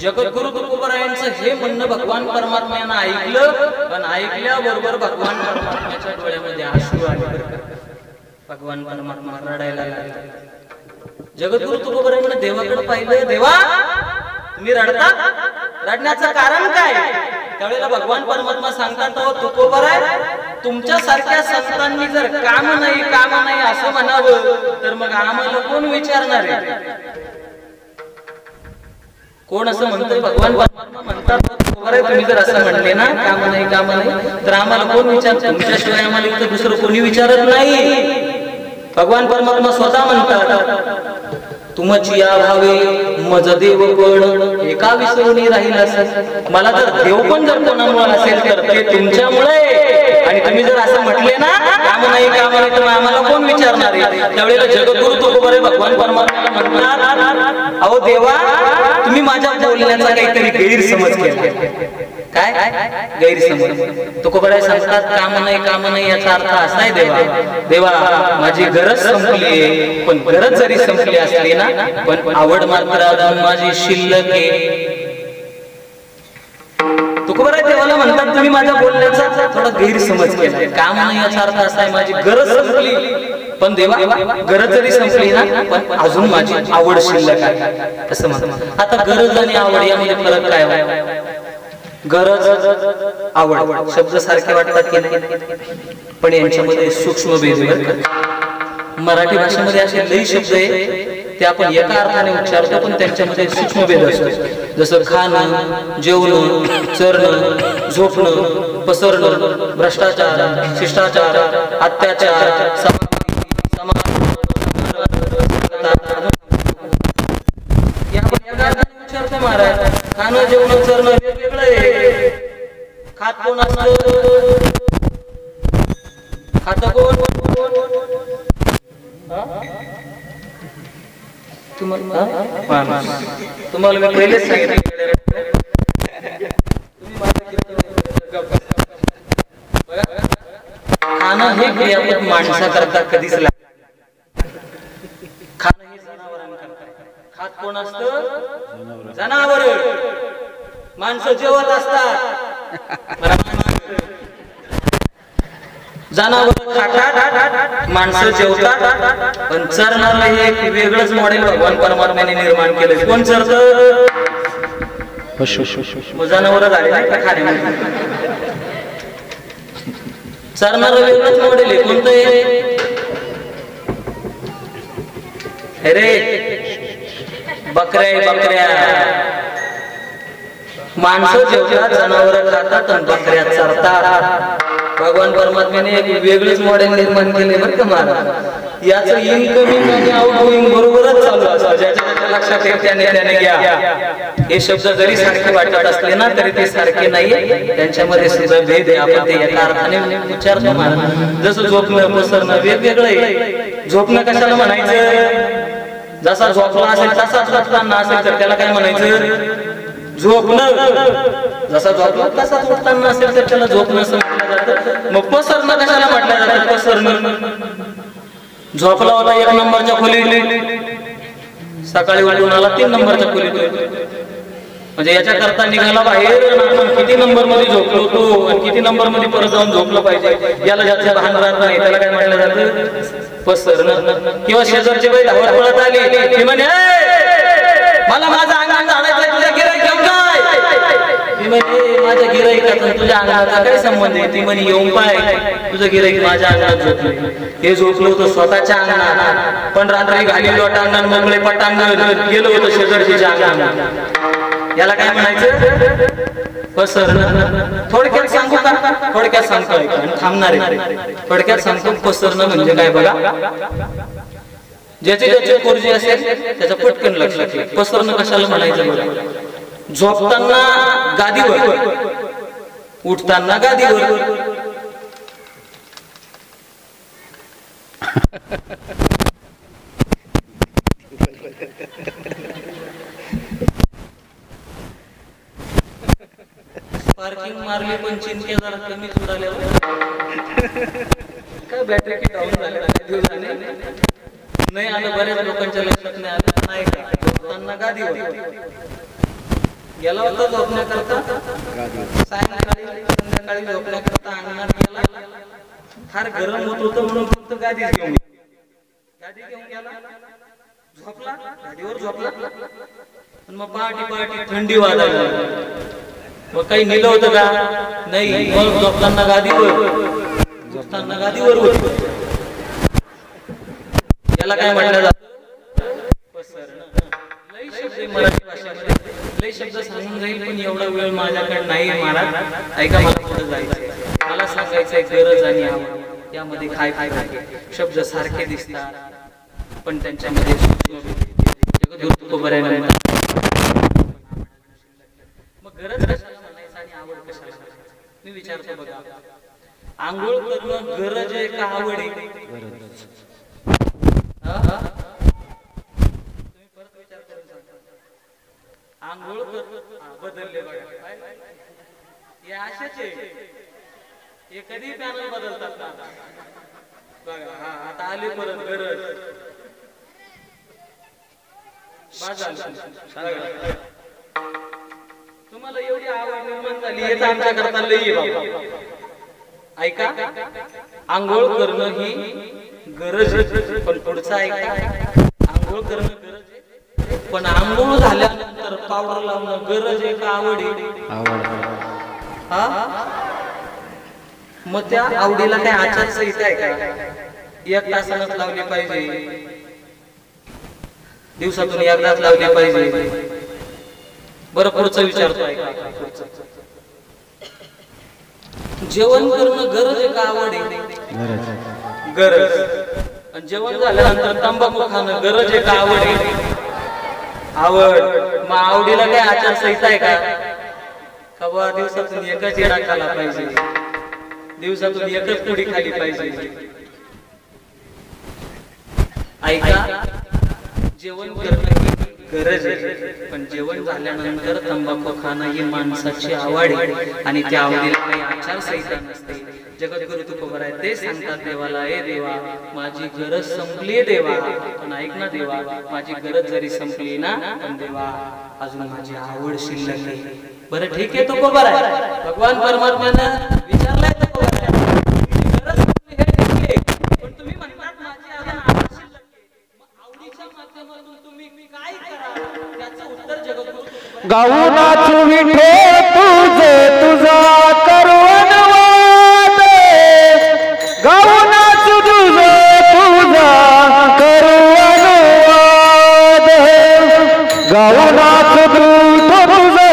[SPEAKER 2] जगद्गुरु तुकोबारायांचं हे म्हणणं भगवान परमात्म्यानं ऐकलं. पण ऐकल्याबरोबर भगवान परमात्म्याच्या डोळ्यामध्ये अश्रू आले. भगवान परमात्मा रडायला लागले. जगद्गुरु तुकोबाराय म्हणे, देवाकडे पाहिलं, देवा तुम्ही रडतात, रडण्याचं कारण काय? त्यावेळेला भगवान परमात्मा सांगतात, तुकोबाराय, तुमच्या सारख्या संतांनी जर काम नाही असं म्हणावं तर मग आम्हाला कोण विचारणार आहे? कोण असं म्हणतोय? भगवान परमात्मा म्हणतात, तुकोबाराय, तुम्ही जर असं म्हणले ना, काम नाही तर आम्हाला कोण विचारत? तुमच्याशिवाय आम्हाला इथं दुसरं कोणी विचारत नाही. भगवान परमात्मा स्वतः म्हणतात, तुमची या भावे मज देव पण एका विसरुनी राहिला असेल. मला जर देव पण जर कोणामुळे असेल तर ते तुमच्यामुळे. आणि तुम्ही जर असं म्हटले ना, काम नाही तर आम्हाला कोण विचारणार आहे? त्यावेळेला जगद्गुरु तुकोबाराय भगवान परमात्म्याला म्हणतात, अहो देवा, तुम्ही माझ्या बोलण्याचा काहीतरी गैरसमज केला. काय गैरसमज? तुकोबाराय सांगतात, काम नाही याचा अर्थ असा आहे, देवा, माझी गरज संपलीये. पण गरज जरी संपली असली ना, पण आवड मात्र अजून माझी शिल्लक आहे. तुकोबाराय देवाला म्हणतात, तुम्ही माझ्या बोलण्याचा थोडा गैरसमज केला. काम नाही याचा अर्थ असा आहे, माझी गरज संपली. पण देवा, गरज जरी संपली ना, पण अजून माझी आवड शिल्लक आहे असं म्हणतात. आता गरज आणि आवड यामध्ये फरक काय आहे? गरज आवड शब्द सारखे वाटतात की नाही, पण यांच्यामध्ये सूक्ष्म भेद. मराठी भाषेमध्ये असे लई शब्द आहे, ते आपण एका अर्थाने उच्चारतो, पण त्यांच्यामध्ये सूक्ष्म भेद असतो. जसं खाणं, जेवणं, चरणं, झोपणं, पसरणं, भ्रष्टाचार, शिष्टाचार, अत्याचार, महाराज. खाणं, जेवणं, चरणं वेगवेगळं आहे. खात कोण असतं? खात कोण? तुम्हाला मी पहिलेच सांगितलं, खाणं हे क्रियापद माणसाकरता कधीच लागत. खाणं हे जनावरांकरता. खात कोण असतं? जनावर. माणसं जेवत असतात, जनावर खातात, माणसं जेवतात. पण चरणाला हे एक वेगळंच मॉडेल भगवान परमात्म्याने निर्माण केलं. कोण चरतं? जनावर झाले नाही का खाण्यामध्ये? चरणारं वेगळंच मॉडेल आहे. कोणतं आहे? अरे बकऱ्या. माणसं जेवतात, जनावर खातात आणि बकऱ्या चरतात. भगवान परमात्म्याने एक वेगळीच मॉडेल निर्माण केले बरं का महाराज. याचं इनकमिंग आणि आउटगोइंग बरोबरच चालू असतं. ज्याच्या लक्षात येईल त्याने घ्या. हे शब्द जरी सारखे वाटत असले ना तरी ते सारखे नाही, त्यांच्यामध्ये सुद्धा भेद आहे. आपण ते एका अर्थाने विचारतो महाराज. जसं झोपणं पसरणं वेगवेगळं आहे. झोपणं कशाला म्हणायचं? जसा झोपला असेल तसाच उठताना असेल तर त्याला काय म्हणायचं? झोपणं. जसा झोपला तसाच उठताना असेल तर त्याला झोपणं असं म्हटलं जातं. मग पसरणं कशाला म्हटलं जातं? पसरणं. झोपला होता 1 नंबरच्या खोलीत, सकाळी उठून आला 3 नंबरच्या खोलीत, म्हणजे याच्या करता निघाला बाहेर. किती नंबर मध्ये झोपलो तो आणि किती नंबर मध्ये परत जाऊन झोपलं पाहिजे याला ज्याचं भान राहत नाही त्याला काय म्हटलं जातं? पसरणं. किंवा शेजारची बाई धावत पळत आली, ती म्हणे मला माझं अंगण झाडायचंय, तुझ्या गिऱ्हाईक घेऊन काय? ती म्हणे माझ्या गिऱ्हाईकाचा तुझ्या अंगणाचा काय संबंध आहे? ती म्हणे येऊन पाय, तुझं गिऱ्हाईक माझ्या अंगणात झोपलं. हे झोपलं होतं स्वतःच्या अंगणात, पण रात्री घाली लोटांगण मोकळे पटांगण गेलं होतं शेजारच्या अंगणात. याला काय म्हणायचं? पसरणं. थोडक्यात सांगू का? थोडक्यात सांगतो आणि थांबणार आहे. थोडक्यात सांगतो पसरणं म्हणजे काय बघा. ज्याचे ज्याचे कोरजे असेल त्याच्या पटकन लक्षात येईल. पसरणं कशाला म्हणायचं बघा. झोपताना गादीवर, उठताना गादीवर. पार्किंग मारली पण चिंके जरा कमी उडाल्यावर काय बॅटरी की डाऊन झाले नाही आलं. बऱ्याच लोकांच्या लक्षात नाही आलं. नाही का झोपताना गादीवर गेला होता झोपण्याकरता, संध्याकाळी झोपण्याकरता अंगणात गेला. फार गरम होत होतं म्हणून फक्त गादी घेऊन गेला, झोपला, गादीवर झोपला. मग पहाटे थंडी वाजायला, मग काही नेलं होतं का? नाही. मग झोपताना गादीवर उठतो. याला काय म्हटलं जातं? लय शब्द मराठी भाषेमध्ये, लय शब्द सांगून जाईल पण एवढा वेळ माझ्याकडे नाही महाराज. ऐका, मला पुढे जायचं, मला सांगायचंय गरज आणि आवड यामध्ये काय काय आहे. शब्द सारखे दिसतात पण त्यांच्यामध्ये मग गरज कशाला म्हणायचं आणि आवड कशाला? मी विचारतो बघा, आंघोळ करणं गरज आहे का आवड आहे? तुम्ही परत विचार करून सांगा. आंघोळ करणं बदलले बघा. हे असेच आहे, हे कधी पॅनल बदलतात ना बघा. हा आता आली परत गरज. तुम्हाला एवढी आवड निर्माण झाली याचा आमच्या करता लई बाबा. ऐका, आंघोळ करणं ही गरज आहे पण पुढचं ऐका. आंघोळ करणं गरज आहे पण आंघोळ झाल्यानंतर पावडर लावणं गरज आहे का आवड आहे? हा, मग त्या आवडीला काय आचारसंहिता आहे का? 1 तासानच लावली पाहिजे, दिवसातून एकदाच लावली पाहिजे? बरं पुढचं विचारतो ऐका. जेवण करणं गरज आहे का आवड आहे? गरज. आणि जेवण झाल्यानंतर तंबाखू खाणं गरज आहे का आवड आहे? आवड. मग आवडीला काय आचारसंहिता आहे का? बाबा दिवसातून एकच येडा खाला पाहिजे, दिवसातून एकच पुडी खाली पाहिजे? ऐका, जेवण करणं गरज आहे पण जेवण झाल्यानंतर तंबाखू खाणं ही माणसाची आवड आहे आणि त्या आवडीला काही आचारसंहिता नसते. जगद्गुरु तुकोबर आहे ते सांगतात देवाला, ए देवा माझी गरज संपली देवा, पण ऐक ना देवा, माझी गरज जरी संपली ना पण देवा अजून माझी आवड शिल्लक आहे. बरं ठीक आहे तुकोबर आहे, भगवान परमात्म्यानं विचारलंय तुकोबर आहे, गरज संपली हे ठीक आहे पण तुम्ही म्हणतात माझी अजून आवड शिल्लक आहे. मग आवडीच्या माध्यमातून तुम्ही काय करा त्याचं उत्तर जगद्गुरु
[SPEAKER 3] गाऊ नाचू विठे तुझे तुझा करवनवाद, गाऊ नाचू तुझे तुझा करवनवाद, गाऊ नाचू तुझे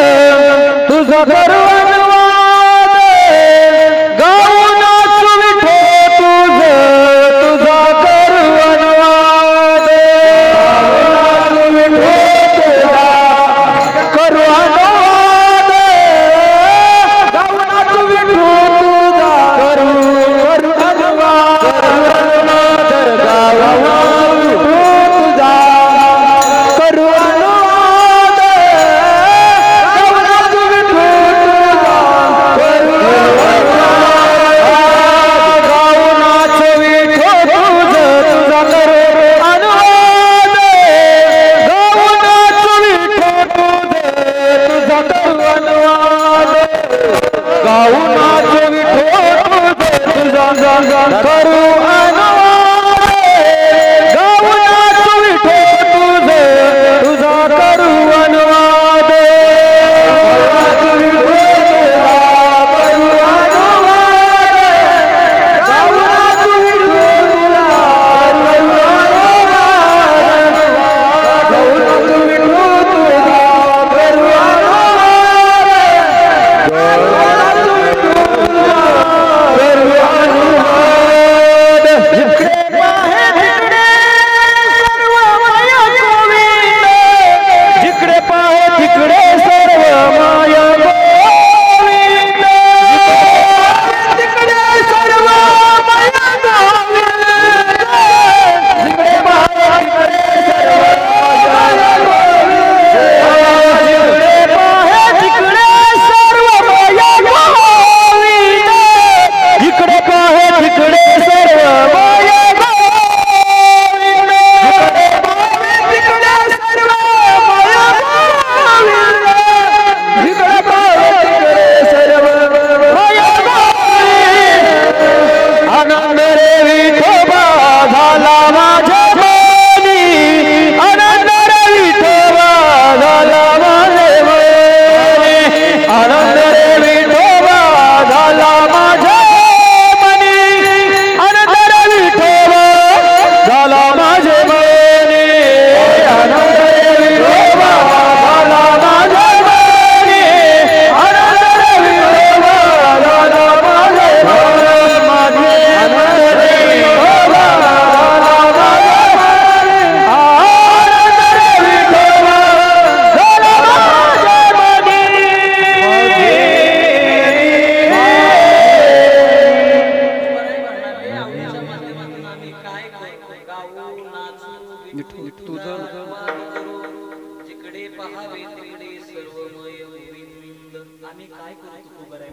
[SPEAKER 2] आम्ही काय करू तुकोबर आहे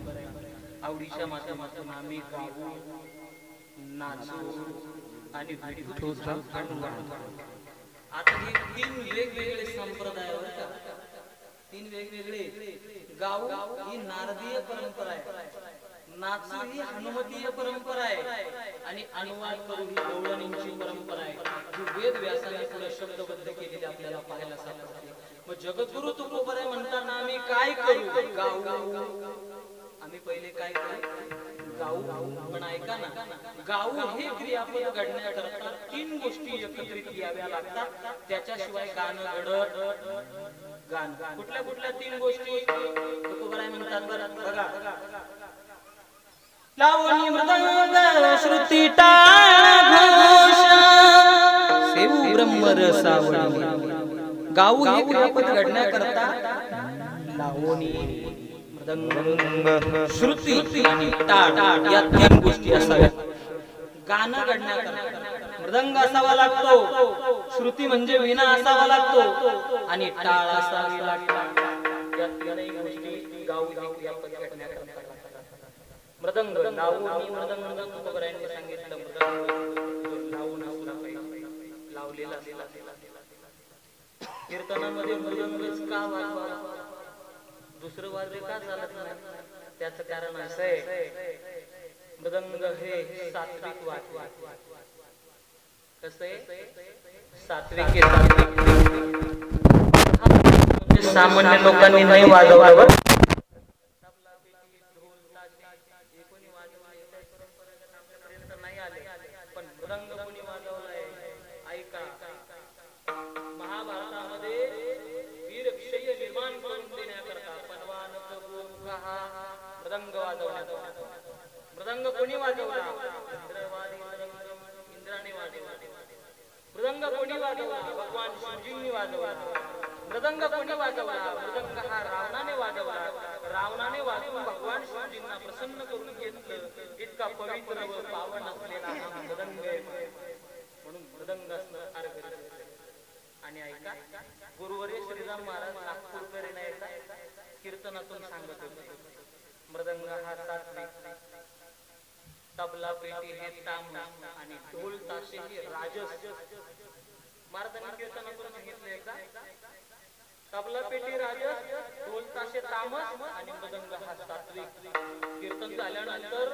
[SPEAKER 2] आवडीच्या माध्यमातून आम्ही गाऊ नाचू आणि आता हे तीन वेगवेगळे संप्रदाय तीन वेगवेगळे गाऊ ही नारदीय परंपरा आहे नाचू ही हनुमतीय परंपरा आहे आणि अनुवाद करू ही गवळणींची परंपरा आहे जी वेद व्यासाने पुढे शब्दबद्ध केलेली आपल्याला पाहायला सापडते मग जगद्गुरु तुकोबर आहे म्हणताना आम्ही काय करू गाऊ आम्ही पहिले काय करू गाऊ पण ऐका ना गाऊ हे क्रियापद घडण्याकरता तीन गोष्टी एकत्रित याव्या लागतात त्याच्याशिवाय गाणं घडत गाणं कुठल्या कुठल्या तीन गोष्टी तुकोबर आहे म्हणतात बरं बघा लावणी मृदंग श्रुती टाळ घोष सेवू ब्रह्मरसावळी गाऊ हे क्रियापद घडण्याकरता लावणी मृदंग श्रुती आणि टाळ या तीन गोष्टी असाव्यात गाणं घडण्याकरता मृदंग असावा लागतो श्रुती म्हणजे वीणा असावा लागतो आणि टाळ असावी लागतो या तीनही गोष्टी गाऊ हे क्रियापद घडण्याकरता मृदंग लावणी मृदंग तुकोबरायांनी सांगितलं मृदंग लावून असला पाहिजे लावलेला कीर्तनामध्ये मृदंगच का वाजवा दुसरं वाद्य का चालत नाही त्याचं कारण असं आहे मृदंग हे सात्विक वाद्य कसं आहे सात्विक सामान्य लोकांनी नाही वाजवावं पण मृदंग कोणी वाजवलाय ऐका महाभारतामध्ये वीरक्षय निर्माण करून देण्याकरता पनवान मृदंग वाजवण्यात मृदंग कोणी वाजवला इंद्राने वाजवला मृदंग कोणी वाजवला भगवान शिवजींनी वाजवला मृदंग कोणी वाजवला मृदंग हा रावणाने वाजवला रावणाने वाजवून भगवान शिवजींना प्रसन्न करून घेतलं इतका पवित्र व पावन असलेला हा मृदंग आहे म्हणून मृदंग असणं फार गरजेचं आणि ऐका गुरुवर्य श्रीराम महाराज नागपूरकर नाही का कीर्तनातून सांगत होते मृदंग हा सात्विक तबला पेटी हे तामस आणि ढोल ताशे हे राजस महाराजांनी कीर्तनातून सांगितले एकदा तबला पेटी राजस ढोल ताशे तामस आणि मृदंग हा सात्विक कीर्तन झाल्यानंतर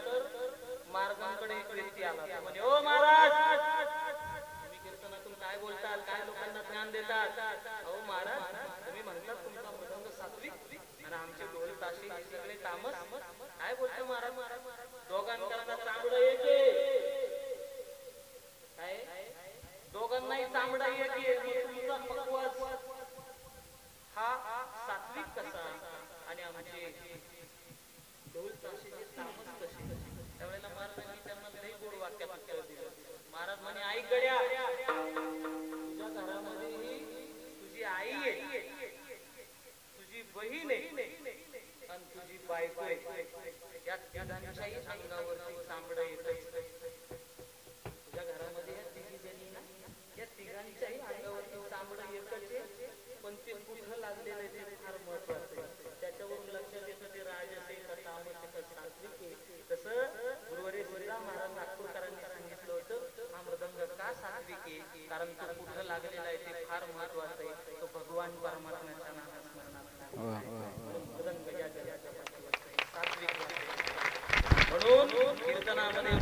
[SPEAKER 2] महाराजांकडे एक व्यक्ती आला म्हणजे ओ महाराज तुम्ही कीर्तनातून काय बोलताल काय लोकांना ज्ञान देतात अहो महाराज तुम्ही म्हणतात तुमचा मृदंग सात्विक आणि आमचे ढोल ताशे हे सगळे तामस काय बोलतो महाराज दोघांकरता चांबड एक काय दोघांनाही चांबडा एक तुमचा पक्वास हा सात्विक कसा आणि आमचे ढोल ताशे जे तामस कसे त्यावेळेला महाराजांनी त्यांना लई गोड वाक्यात उत्तर दिलं महाराज म्हणे आई गड्या तुझ्या घरामध्ये तुझी आई आहे तुझी बहीण आहे आणि तुझी बायको आहे या तिघांच्याही अंगावरती चांबडं येतं तुझ्या घरामध्ये या तिघी जणी ना या तिघांच्याही अंगावरती चांबडं येतच आहे पण ते कुठं लागलेलं आहे ते फार महत्वाचं आहे त्याच्यावरून लक्षात येतं ते राजस आहे का तामस आहे का सात्विक आहे तसं गुरुवर्य श्रीराम महाराज नागपूरकरांनी सांगितलं होतं हा मृदंग का सात्विक आहे कारण तो कुठं लागलेला आहे ते फार महत्वाचं आहे तो भगवान परमात्म्याच्या नामस्मरणात मृदंग या जगाच्या सात्विक म्हणून कीर्तनामध्ये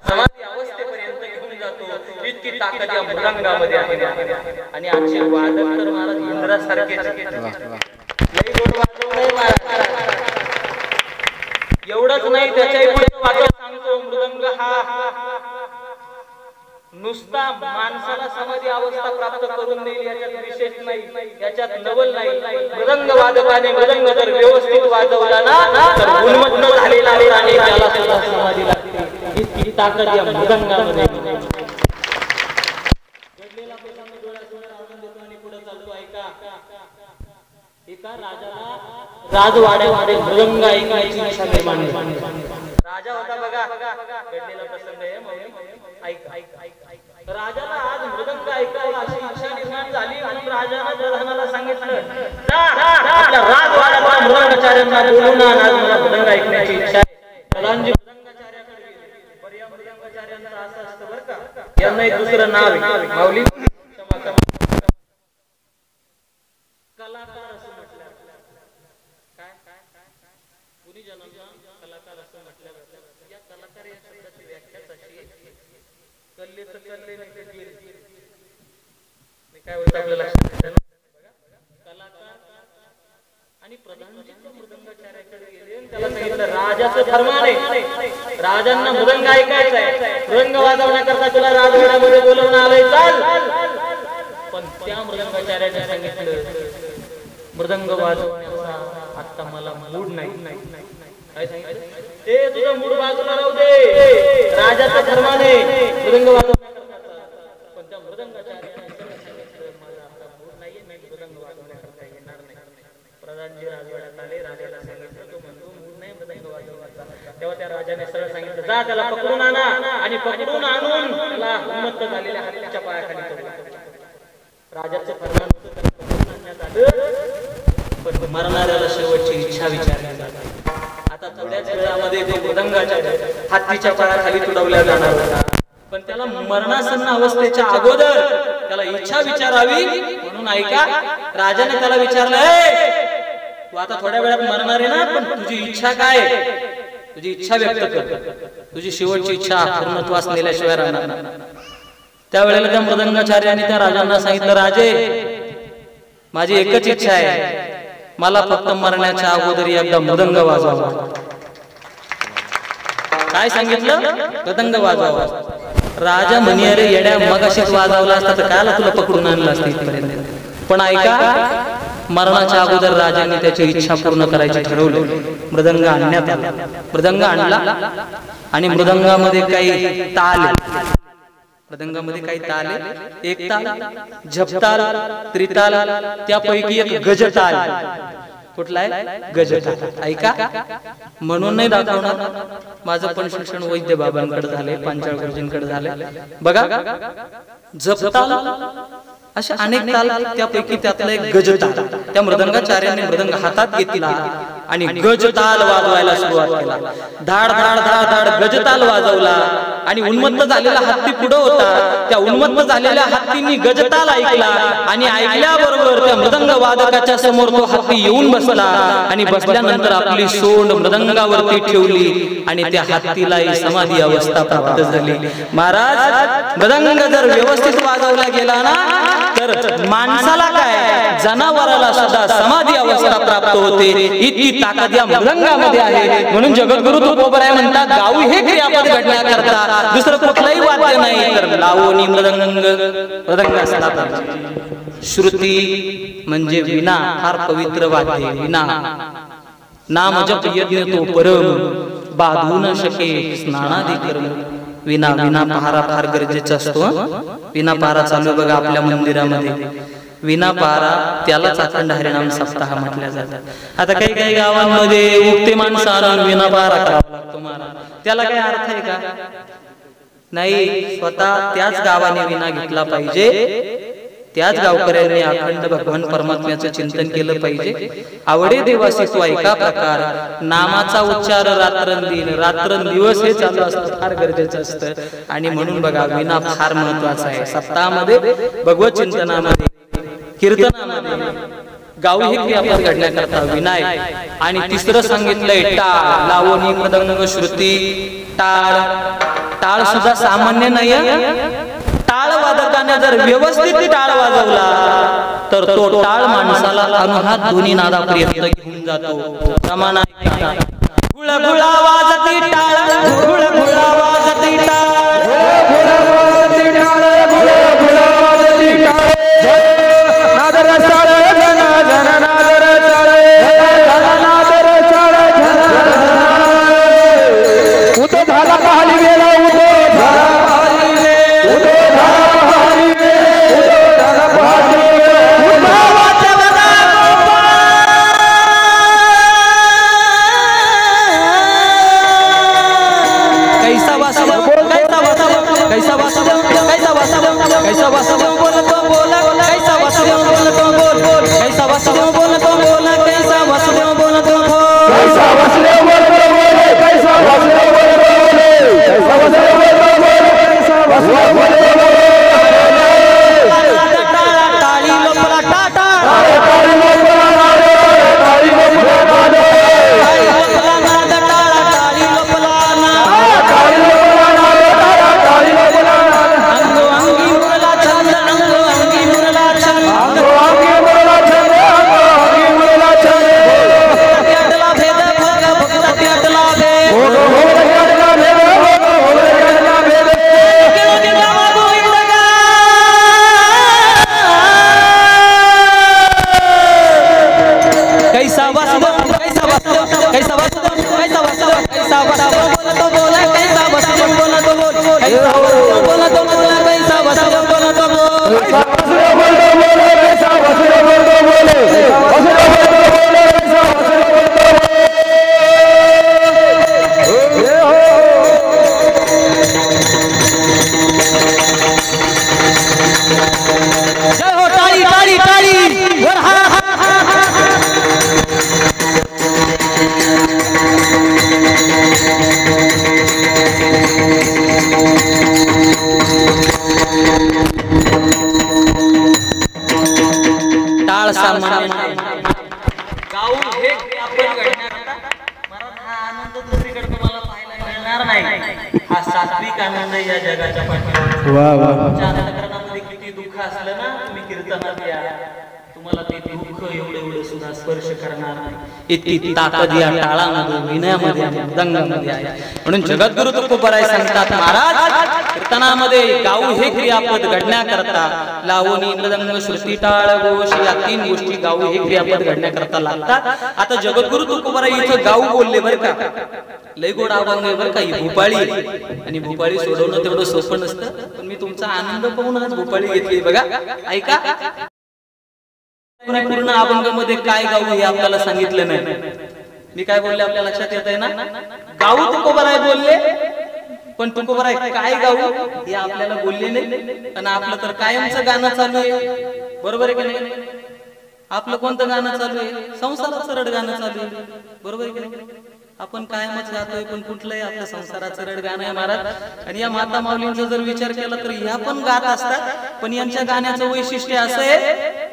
[SPEAKER 2] समाधी अवस्थेपर्यंत घेऊन जातो इतकी ताकद या मृदंगामध्ये आहे आणि आजचे वादक तर महाराज इंद्रासारखेच लई गोड वाजवलंय महाराज एवढंच नाही त्याच्याही पुढे वाजव सांगतो मृदंग हा नुसता माणसाला समाधी अवस्था प्राप्त करून देईल याच्यात विशेष नाही याच्यात नवल नाही मृदंग वादकाने मृदंग जर व्यवस्थित वाजवला ना तर उन्मत्त झालेला प्राणी त्याला सुद्धा समाधी लागते इतकी ताकद या मृदंगामध्ये घडलेला प्रसंग डोळ्यासमोर आणून देतो आणि पुढे चालतो ऐका एका राजाला राजवाड्यामध्ये मृदंग ऐकायची इच्छा निर्माण झाली राजा होता बघा घडलेला प्रसंग आहे ऐक राजाला आज मृदंग ऐकावं अशी इच्छा निर्माण झाली म्हणून राजाने प्रधानाला सांगितलं, जा आपल्या राजवाड्यातल्या मृदंगाचार्यांना बोलवून आण, आज मला मृदंग ऐकण्याची इच्छा आहे. प्रधानजी मृदंगाचार्याकडे गेले. बरं, या मृदंगाचार्यांचं असं असतं बरं का, यांना एक दुसरं नाव आहे, माऊली कलाकार असं म्हटलं. काय कुणी जन्मला कलाकार असं म्हटलं जातं. या कलाकार या शब्दाची व्याख्याच अशी, कल्ले तर कल्ले नाही तर गिर. काय होतं आपल्या लक्षात येतं ना, कलाकार. आणि प्रधानजी मृदंगाचार्याकडे गेले, त्याला सांगितलं राजाचं फरमान आहे, राजांना मृदंग ऐकायचा आहे, मृदंग वाजवण्याकरता तुला राजवाड्यामध्ये बोलवून आलंय, चाल. पण त्या मृदंगाचार्याने सांगितलं, मृदंग वाजवण्याचा आता मला मूड नाही. काय सांगितलं, ते तुझं मूड बाजूला राहू दे, राजाचं फरमान आहे मृदंग वाजवण्याकरता. पण त्या मृदंगाचार्याने सांगितलं, माझा आता मूड नाहीये, मी मृदंग वाजवण्याकरता येणार नाही. प्रधानजी राजवाड्यात आले, राजाला सांगितलं, तो म्हणतो मूड नाही मृदंग वाजवण्याचा. तेव्हा त्या राजाने सरळ सांगितलं, जा त्याला पकडून आणा. आणि पकडून आणून त्याला उन्मत्त झालेल्या हत्तीच्या पायाखाली ठेवलं. राजाचं फरमान होतं, त्याला पकडून आणण्यात आलं. पण मरणाऱ्याला शेवटची इच्छा विचारली जाते. आता थोड्याच वेळामध्ये तो मृदंगाचार्य हत्तीच्या पायाखाली तुडवल्या जाणार होता. पण त्याला मरणासन्न अवस्थेच्या अगोदर त्याला इच्छा विचारावी म्हणून ऐका, राजाने त्याला विचारलं, तू आता थोड्या वेळात मरणार आहे ना, पण तुझी इच्छा काय, तुझी इच्छा व्यक्त कर, तुझी शेवटची इच्छा पूर्णत्वास नेल्याशिवाय राहणार नाही. त्यावेळेला त्या मृदंगाचार्याने त्या राजांना सांगितलं, राजे माझी एकच इच्छा आहे, मला फक्त मरण्याच्या अगोदर एकदा मृदंग वाजवावा. काय सांगितलं, मृदंग वाजवावा. राजा म्हणे, अरे येड्या, मगाशीच वाजवला असता तर कायला तुला पकडून आणलं असतं इथपर्यंत. पण ऐका, मरणाच्या अगोदर राजाने त्याची इच्छा पूर्ण करायची ठरवलं. मृदंग आणण्यात आला, मृदंग आणला आणि मृदंगामध्ये काही ताल, मृदंगामध्ये काही ताल आहे, एक ताल झपताल, त्रिताल, त्यापैकी एक गजताल. कुठला आहे, गजताल. ऐका, म्हणून नाही दाखवणार, माझं पण शिक्षण वैद्य बाबांकडे झाले, पांचाळ गुरुजींकडे झाले. बघा, झपताल असे अनेक ताल, त्यापैकी त्यातला एक गजताल. त्या मृदंगाचार्याने मृदंग हातात घेतला आणि गजताल वाजवायला सुरुवात केला. धाड धाड धाड धाड गजताल वाजवला आणि उन्मत्त झालेला हत्ती पुढे होता. त्या उन्मत्त झालेल्या हत्तीने गजताल ऐकला आणि ऐकल्याबरोबर त्या मृदंग वादकाच्या समोर तो हत्ती येऊन बसला आणि बसल्यानंतर आपली सोंड मृदंगावरती ठेवली आणि त्या हत्तीलाही समाधी अवस्था प्राप्त झाली. महाराज, मृदंग जर व्यवस्थित वाजवला गेला ना, तर माणसाला काय, जनावराला सुद्धा समाधी अवस्था प्राप्त होते. इतकी ताकद या मृदंगामध्ये आहे. म्हणून जगद्गुरु तुकोबराय म्हणतात, गाऊ हे क्रियापद घडण्याकरता दुसरं कुठलंही वाद्य नाही, तर लावणी मृदंग असला पाहिजे. श्रुती म्हणजे विना, फार पवित्र वाद्य. विना नाम जप यज्ञ तो परम, बाधू न शके स्नानादी कर्म. विना विना पहारा फार गरजेचा असतो. विना पहारा चालू बघा आपल्या मंदिरामध्ये. विना पहारा त्यालाच अखंड हरिनाम सप्ताह म्हटल्या जातात. आता काही काही गावांमध्ये उक्ते माणसं आणून विना पहारा करावा लागतो महाराज. त्याला काही अर्थ आहे का? नाही. स्वतः त्याच गावाने विना घेतला पाहिजे, त्याच गावकऱ्यांनी अखंड भगवान परमात्म्याचं चिंतन केलं पाहिजे. आवडे देवासी तो ऐका प्रकार, नामाचा उच्चार रात्रंदिन, रात्रंदिवस हे चालू असतं, फार गरजेचं असतं. आणि म्हणून बघा, विना फार महत्वाचा आहे. सप्ताहामध्ये, भगवत चिंतनामध्ये, कीर्तनामध्ये गाऊ हे क्रियापद घडण्याकरता विनाय. आणि तिसरं सांगितलंय टाळ, लावणी मृदंग श्रुती. टाळ, टाळ सुद्धा सामान्य नाही. टाळ वादकाने जर व्यवस्थित टाळ वाजवला तर तो टाळ माणसाला अनुहात ध्वनी नादापर्यंत घेऊन जातो. समान गुळगुळा वाजती टाळ, गुळगुळा वाजती टाळ, गुळगुळा वाजती टाळ, गुळगुळा वाजती टाळ. नादर चाळ जन जन नादर चाळ, नादर चाळ जन. उतो झाला पाहली गेला, उतो झाला पाहली गे, उतो झाला पाहली गे, उतो झाला पाहली गे. उद्भवाचा बघा कैसा वासुदेव बोलतो बोला कैसा वासुदेव बोलतो बोल बोल कैसा वासुदेव बोलतो बोला कैसा वासुदेव बोलतो बोल
[SPEAKER 3] कैसा वासुदेव बोलतो बोले कैसा वासुदेव बोलतो बोले कैसा वासुदेव बोलतो बोले कैसा वासुदेव बोलतो बोले
[SPEAKER 2] टाळी लोपला टाटा
[SPEAKER 3] टाळी लोपला टाळी लोपला
[SPEAKER 2] टाळी लोपला नाद टाळा टाळी लोपला ना
[SPEAKER 3] टाळी लोपला टाळी लोपला
[SPEAKER 2] अंगो अंगी मुरला छंद अंगो अंगी मुरला छंद
[SPEAKER 3] अंगी मुरला छंद अंगी मुरला छंद
[SPEAKER 2] प्याटला भेद भोग भक्त प्याटला भेद
[SPEAKER 3] प्याटला भेद प्याटला भेद
[SPEAKER 2] के गावा गोविंद गा कैसा वासुदेव कैसा वासुदेव कैसा वासुदेव कैसा वासुदेव कैसा वासुदेव बोलतो बोला कैसा वासुदेव बोलतो बोल कैसा वासुदेव बोलतो बोला कैसा वासुदेव बोलतो बोल
[SPEAKER 3] कैसा वासुदेव बोलतो बोले कैसा वासुदेव बोलतो बोले वासुदेव बोलतो बोले कैसा वासुदेव बोलतो बोले हो
[SPEAKER 2] जय हो टाळी टाळी टाळी वर हा हा हा टाळ सामान्य गाऊन हे आपण घडण्याकरता मला हा आनंद दुसरीकडे तुम्हाला पाहायला मिळणार नाही हा सात्विक आनंद या जगाच्या पाठीमागे
[SPEAKER 3] वा वा
[SPEAKER 2] तुमच्या अंतःकरणामध्ये किती दुःख असलं ना तुम्ही कीर्तनात या तुम्हाला ते दुःख एवढं सुद्धा स्पर्श करणार नाही इतकी ताकद या टाळामध्ये विनयामध्ये दंगामध्ये आहे म्हणून जगद्गुरु तुकोबराय सांगतात महाराज कीर्तनामध्ये गाऊ हे क्रियापद घडण्याकरता लावणी मृदंग श्रुती टाळ घोष या तीन गोष्टी गाऊ हे क्रियापद घडण्याकरता लागतात आता जगद्गुरु तुकोबराय इथं गाऊ बोलले बरं का लय गोड अभंग आहे बरं का ही भूपाळी आणि भूपाळी सोडवणं तेवढं सोपं नसतं पण मी तुमचा आनंद पाहून आज भूपाळी घेतली बघा ऐका पूर्ण अभंगामध्ये काय गाऊ हे आपल्याला सांगितलं नाही मी काय बोलले आपल्या लक्षात येत आहे ना गाऊ तुकोबराय बोलले पण तुकोबराय काय गाऊ हे आपल्याला बोलले नाही आणि आपलं तर कायमचं गाणं चालू आहे बरोबर आहे की नाही आपलं कोणतं गाणं चालू आहे संसाराचं रड गाणं चालू आहे बरोबर आहे की नाही आपण कायमच गातोय पण कुठलंही आपल्या संसाराचं रड गाणं आहे महाराज आणि या माता माऊलींचा जर विचार केला तर ह्या पण गात असतात पण यांच्या गाण्याचं वैशिष्ट्य असं आहे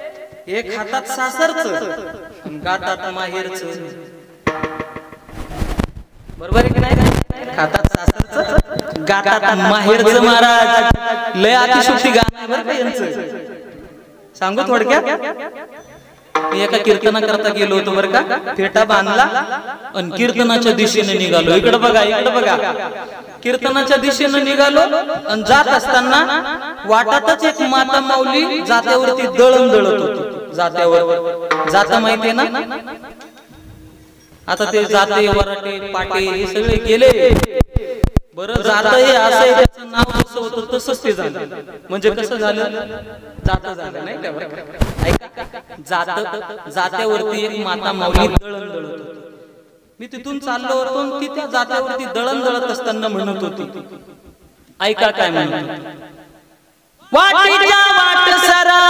[SPEAKER 2] एक हातात सासरचं गातात माहेरचं बरोबर आहे की नाही हातात सासरचं गातात माहेरचं महाराज लय अतिशुक्ती गाणं आहे बरं का यांचं सांगू थोडक्यात मी एका कीर्तना करता गेलो होतो बरं का फेटा बांधला आणि कीर्तनाच्या दिशेने निघालो इकडे बघा कीर्तनाच्या दिशेने निघालो आणि जात असताना वाटातच एक माता माऊली जात्यावरती दळण दळत होती जात्यावर जाता माहितीये ना आता ते जाते वराटे पाटे हे सगळे गेले बरं जात हे असं त्याचं नाव जसं होतं तसंच ते झालं म्हणजे कसं झालं जात झालं नाही का ऐका जात्यावरती एक माता माऊली दळण दळत होती मी तिथून चाललो होतो ती त्या जात्यावरती दळण दळत असताना म्हणत होती ऐका काय म्हणत वाटीच्या वाट सरा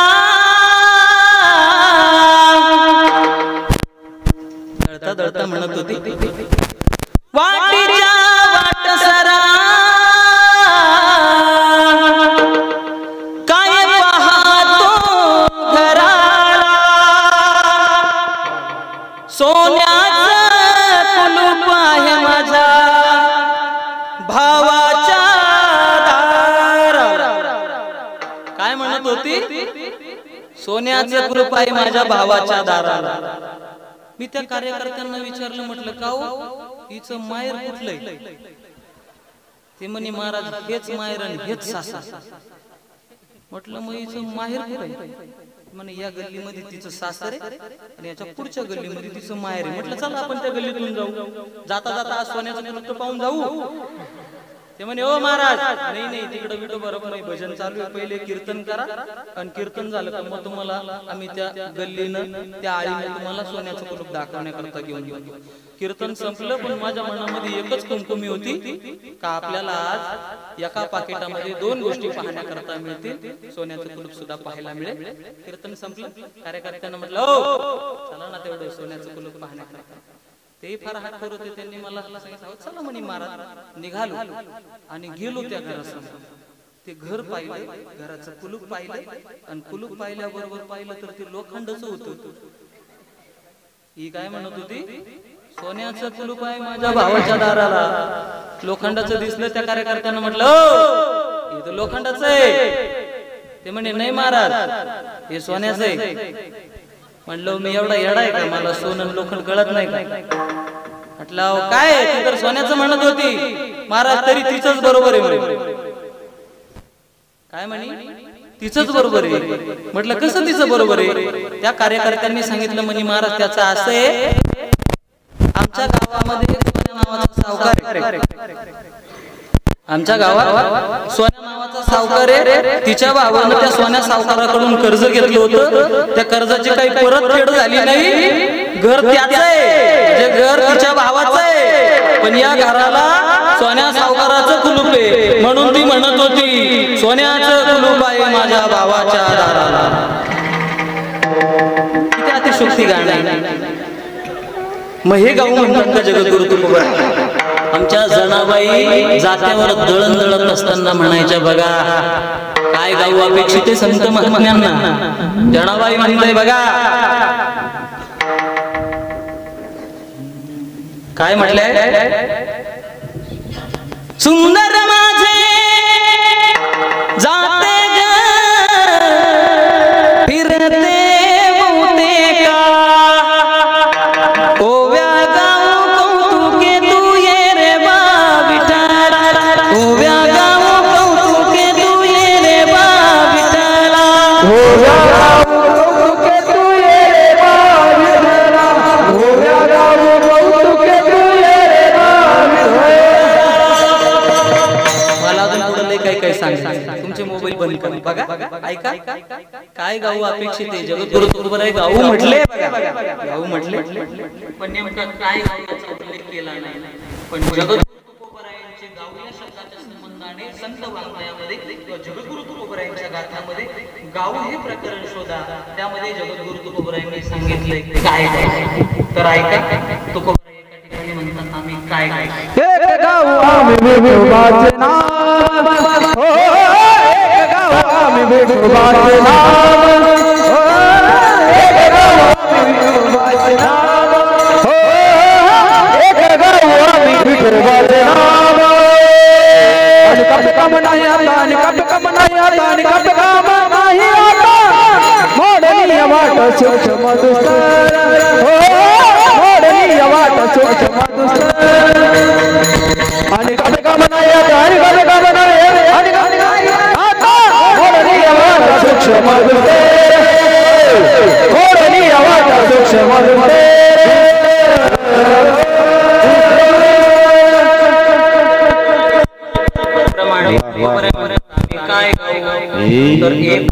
[SPEAKER 2] दळता दळता म्हणत होती वाटीच्या वाट सरा काय पाहतो घराला सोन्याचं कुलूप आहे माझ्या भावाच्या दाराला काय म्हणत होती सोन्याचं कुलूप आहे माझ्या भावाच्या दाराला मी त्या कार्यकर्त्यांना विचारलं म्हटलं का हिचं माहेर कुठलंय ते म्हणे महाराज हेच माहेर आणि हेच सासर म्हटलं मग हिचं माहेर कुठे म्हणे या गल्लीमध्ये तिचं सासर आहे आणि याच्या पुढच्या गल्लीमध्ये तिचं माहेर आहे म्हटलं चला आपण त्या गल्लीतून जाऊ जाता जाता आज सोन्याचं कुलूप पाहून जाऊ ते म्हणे ओ महाराज नाही नाही तिकडे विठो बरोबर नाही भजन चालू आहे पहिले कीर्तन करा आणि कीर्तन झालं का मग तुम्हाला आम्ही त्या गल्लीनं त्या आळीनं तुम्हाला सोन्याचं कुलूप दाखवण्याकरता घेऊन येऊ. कीर्तन संपलं पण माझ्या मनामध्ये एकच कुमकुमी होती का आपल्याला आज एका पाकिटामध्ये 2 गोष्टी पाहण्याकरता मिळतील, सोन्याचं कुलूप सुद्धा पाहायला मिळेल. कीर्तन संपलं कार्यकर्त्यांना म्हटलं ओ चला ना तेवढं सोन्याचं कुलूप पाहण्याकरता. ते फार हातखोर होते, त्यांनी मला सांगितलं चला म्हणे महाराज. निघालो आणि गेलो त्या घरासमोर. ते घर पाहिलं, घराचं कुलूप पाहिलं आणि कुलूप पाहिल्याबरोबर पाहिलं तर ते लोखंडाचं होतं. ही काय म्हणत होती सोन्याचं कुलूप आहे माझ्या भावाच्या दाराला. लोखंडाचं दिसलं त्या कार्यकर्त्यांना म्हटलं ओ हे तर लोखंडाचं आहे. ते म्हणे नाही महाराज हे सोन्याचं आहे. म्हणलं मी एवढा येडा आहे का मला सोनं लोखंड कळत नाही का. म्हटलं काय ती तर सोन्याचं म्हणत होती महाराज तरी तिचंच बरोबर आहे. काय म्हणे तिचंच बरोबर आहे. म्हटलं कसं तिचं बरोबर आहे. त्या कार्यकर्त्यांनी सांगितलं म्हणे महाराज त्याचं असं आहे आमच्या गावामध्ये सोन्या नावाचा सावकार आहे. आमच्या गावात सोन्या नावाचा सावकार आहे. तिच्या भावानं त्या सोन्या सावकाराकडून कर्ज घेतलं होतं. त्या कर्जाची काही परतफेड झाली नाही. घर त्याचं आहे म्हणजे घर तिच्या भावाचं आहे पण या घराला सोन्या सावकाराचं कुलूप आहे म्हणून ती म्हणत होती सोन्याचं कुलूप आहे माझ्या भावाच्या दाराला. किती अतिशयोक्ती गाणं. मग हे गाव म्हणतात का जगद्गुरु तुकोबराय. आमच्या जनाबाई जात्यावर दळण दळत असताना म्हणायच्या बघा काय गाऊ अपेक्षित आहे संत महात्म्यांना. जनाबाई म्हणताय बघा काय म्हटलंय सुंदर माझे जाते फिरते तुमचे मोबाईल बंद करा बघा ऐका काय गाऊ अपेक्षित आहे. जगद्गुरु तुकोबराय गाऊ म्हटले गाऊ म्हटले पण नेमका काय गावाचा उल्लेख केला नाही. पण जगद्गुरु तुकोबरायांचे गाऊ या शब्दाच्या संबंधाने संत वाङ्मयामध्ये किंवा जगद्गुरु तुकोबरायांच्या गाथामध्ये गाऊ हे प्रकरण शोधा. त्यामध्ये जगद्गुरु तुकोबरायांनी सांगितले काय तर ऐका. तुकोबराय एका ठिकाणी म्हणतात आम्ही काय
[SPEAKER 3] एक गाव आम्ही विठोबाचे नाम हो एक गाव आम्ही विठोबाचे नाम हो एक गाव आम्ही विठोबाचे नाम हो एक गाव आम्ही विठोबाचे नाम. आणि कप काम नाही आता आणि कप काम नाही आता आणि कप काम नाही आता मोडली वाट सूक्ष्म दुस्तर हो मोडली वाट सूक्ष्म दुस्तर. आणि कप काम नाही आता आणि कप काम नाही आणि आता मोडली वाट सूक्ष्म दुस्तर मोडली वाट सूक्ष्म दुस्तर.
[SPEAKER 2] काय तर एक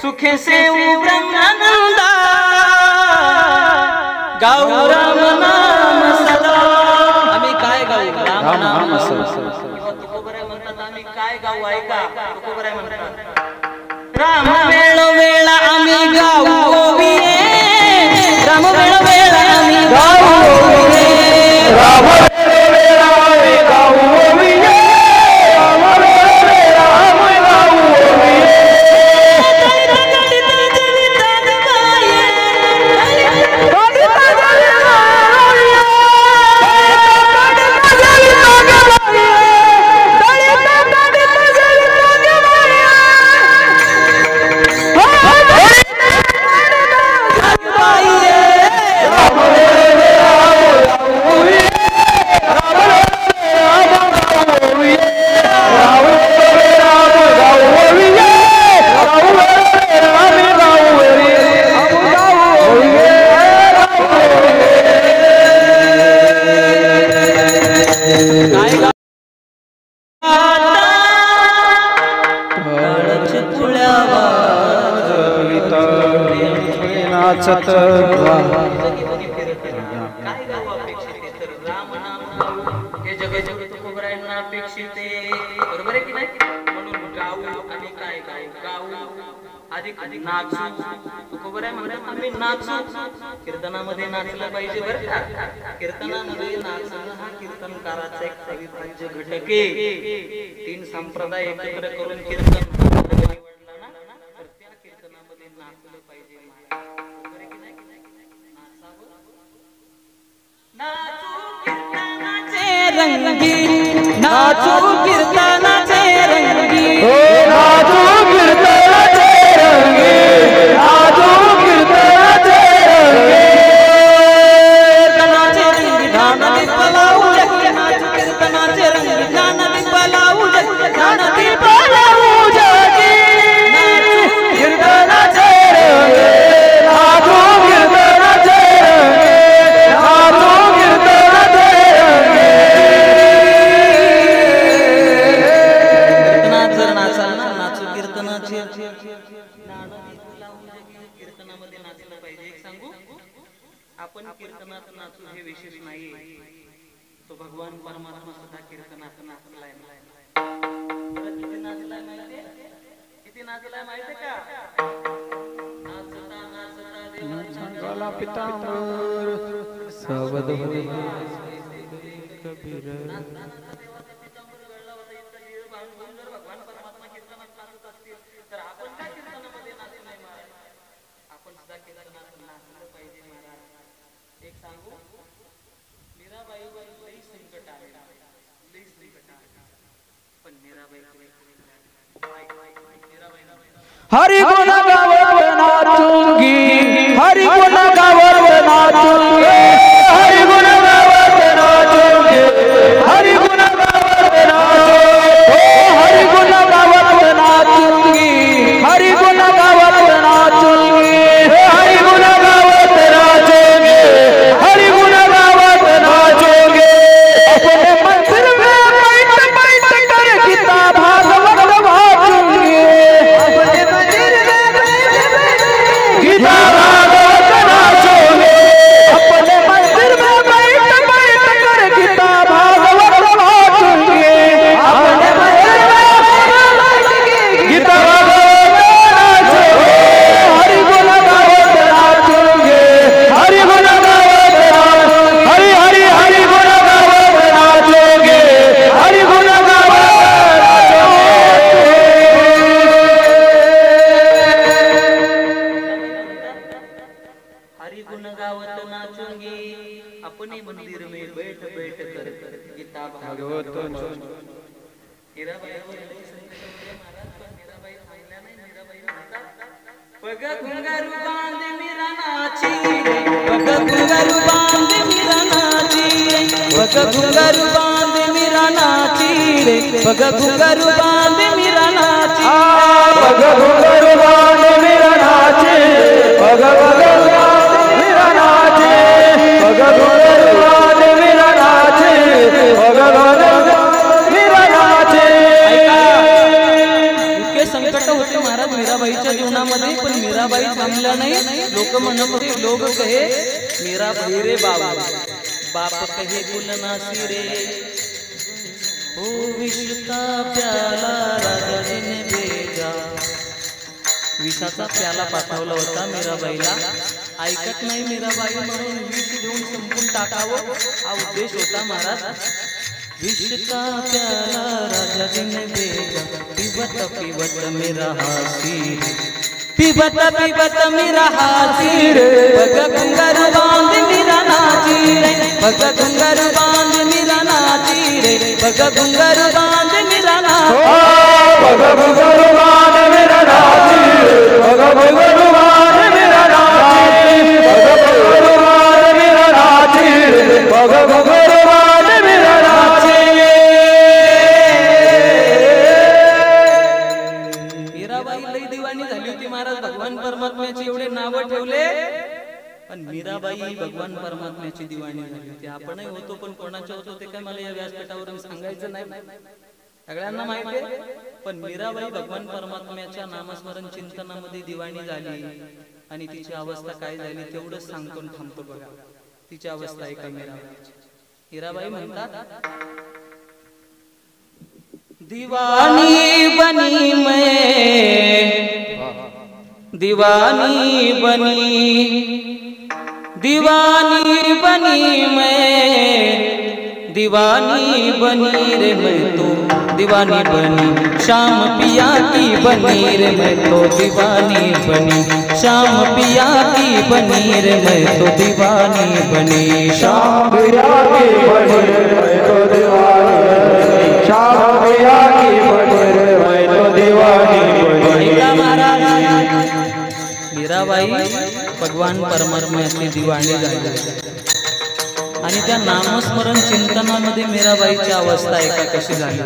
[SPEAKER 2] सुखे से उब्रंगानंदा गाऊ राम नाम सदा. आम्ही काय गाऊ राम नाम सदा. तुकोबराय म्हणतात आम्ही काय गाऊ ऐका. तुकोबराय म्हणतात राम वेळ वेळा आम्ही गाऊ ओविये राम वेळ वेळा आम्ही गाऊ ओविये राम वेळ वेळा आम्ही गाऊ ओविये राम वेळ वेळा आम्ही गाऊ ओविये.
[SPEAKER 3] नाचत
[SPEAKER 2] काय गाव अपेक्षित आहे तर राम नाम हे जगजग तुकोबरायांना अपेक्षित आहे बरोबर आहे की नाही म्हणून गाऊ आणि काय गाऊ गाऊ अधिक नाचू तुकोबराय म्हणतात आम्ही नाचू कीर्तनामध्ये नाचलं पाहिजे बरं का कीर्तनामध्ये नाचणं हा कीर्तनकाराचा एक अविभाज्य घटक आहे तीन संप्रदाय एकत्र करून कीर्तन निवडला ना तर त्या कीर्तनामध्ये नाचलं पाहिजे बरोबर आहे की नाही नाचू कीर्तनाचे रंगी नाचू कीर्तनाचे रंगी
[SPEAKER 3] नाचू कीर्तनाचे रंगी नाचू कीर्तनाचे
[SPEAKER 2] रंगी ध्यान दीपलाऊ जगी नाचू कीर्तनाचे रंगी ध्यान दीपलाऊ जगी ध्यान दीपलाऊ जगी
[SPEAKER 3] नाचू कीर्तनाचे रंगी नाचू कीर्तनाचे रंगी नाचू कीर्तनाचे रंगी
[SPEAKER 2] कीर्तनात जर नाचाल ना नाचू कीर्तनाचे कीर्तनामध्ये नाचलं पाहिजे एक सांगू आपण कीर्तनात नाचू हे विशेष नाही तो भगवान परमात्मा सुद्धा कीर्तनात नाचलाय किती नाचलाय माहितीये किती नाचलाय माहितीये का नाचता नाचता देवाच्या
[SPEAKER 3] पितांबर सबद कबीर
[SPEAKER 2] भगवान परमात्मा कीर्तनात नाचत असतील तर आपण काय कीर्तनामध्ये नाचू नाही महाराज आपण सुद्धा कीर्तनात नाचलं पाहिजे महाराज एक सांगू मीराबाई लई संकट आले लई संकट आले पण मीराबाई
[SPEAKER 3] हरि गुण गावत नाचूंगी हरि गुण गावत नाचूंगी हरि गुण गावत नाचूंगी हरि गुण गावत नाचूंगी हरि गुण गावत नाचूंगी हरि गुण गावत नाचूंगी हरि गुण गावत नाचूंगी हरि गुण गावत नाचूंगी अपने मंदिर में बैठ बैठ कर गीता भागवत वाचूंगी अपने मंदिर में गीता भागवत नाचूंगी अपने मंदिर में बैठ बैठ कर गीता भागवत वाचूंगी अपने मंदिर में गीता भागवत नाचूंगी हरि गुण गावत नाचूंगी हरि गुण गावत हरि हरि हरि गुण गावत नाचूंगी हरि गुण गावत
[SPEAKER 2] हरि गुण गावत नाचूंगी अपने मंदिर में बैठ बैठ कर गीता भागवत मीराबाईवर लई संकट होते महाराज पण मीराबाई थांबल्या नाही मीराबाई म्हणतात पग घुंगारू बांध मीरा नाची पग घुंगारू बांध मीरा नाची पग घुंगारू बांध मीरा नाची रे पग घुंगारू बांध मीरा नाची
[SPEAKER 3] पग घुंघरू बांध मीरा नाचे पग घुंघरू बांध मीरा नाचे पग घुंघरू बांध मीरा नाचे पग घुंघरू मीरा नाचे
[SPEAKER 2] इतके संकट होते महाराज मीराबाईच्या जीवनामध्ये पण मीराबाई थांबल्या नाही लोक म्हणत होते लोक कहे मीराबाई रे बाबा बाप कहे गुलनासी रे ओ विष का प्याला राजा ने भेजा विषाचा प्याला पाठवला होता मीराबाईला ऐकत नाही मीराबाई म्हणून विष देऊन संपून टाकावं हा उद्देश होता महाराज विष का प्याला राजा ने भेजा पिबत पिबत मेरा हासी पिबत पिबत मेरा हासी रे पग घुंघरू बांध मेरा नाची रे पग घुंघरू बांध मेरा नाची रे पग घुंघरू बांध मेरा नाची
[SPEAKER 3] पग घुंघरू बांध मेरा नाची पग घुंघरू बांध मेरा नाची पग घुंघरू बांध मेरा नाची पग घुंघरू बांध मेरा नाची
[SPEAKER 2] मीराबाई लई दिवाणी झाली होती महाराज भगवान परमात्म्याचे एवढे नाव ठेवले पण मीराबाई भगवान परमात्म्याची दिवाणी झाली होती आपणही होतो पण कोणाचे होतो ते काय मला या व्यासपीठावरून सांगायचं नाही सगळ्यांना माहिती आहे पण मीराबाई भगवान परमात्म्याच्या नामस्मरण चिंतनामध्ये दिवाणी झाली आणि तिची अवस्था काय झाली तेवढंच सांगतो आणि थांबतो बघा. तिची अवस्था ऐका मीराबाईची. मीराबाई म्हणतात, दीवानी बनी मैं, दीवानी बनी, दीवानी बनी मैं, दीवानी बनी रे मैं तो दीवानी बनी, शाम पिया की बनी रे मैं तो दीवानी बनी, शाम पिया की बनी रे मैं तो दीवानी बनी,
[SPEAKER 3] शाम पिया की बनी रे मैं तो दीवानी बनी, शाम पिया की बनी रे मैं तो दीवानी बनी.
[SPEAKER 2] मीराबाई भगवान परमात्म्याची दिवाणी झाली आणि त्या नामस्मरण चिंतनामध्ये मीराबाईची अवस्था ऐका कशी झाली.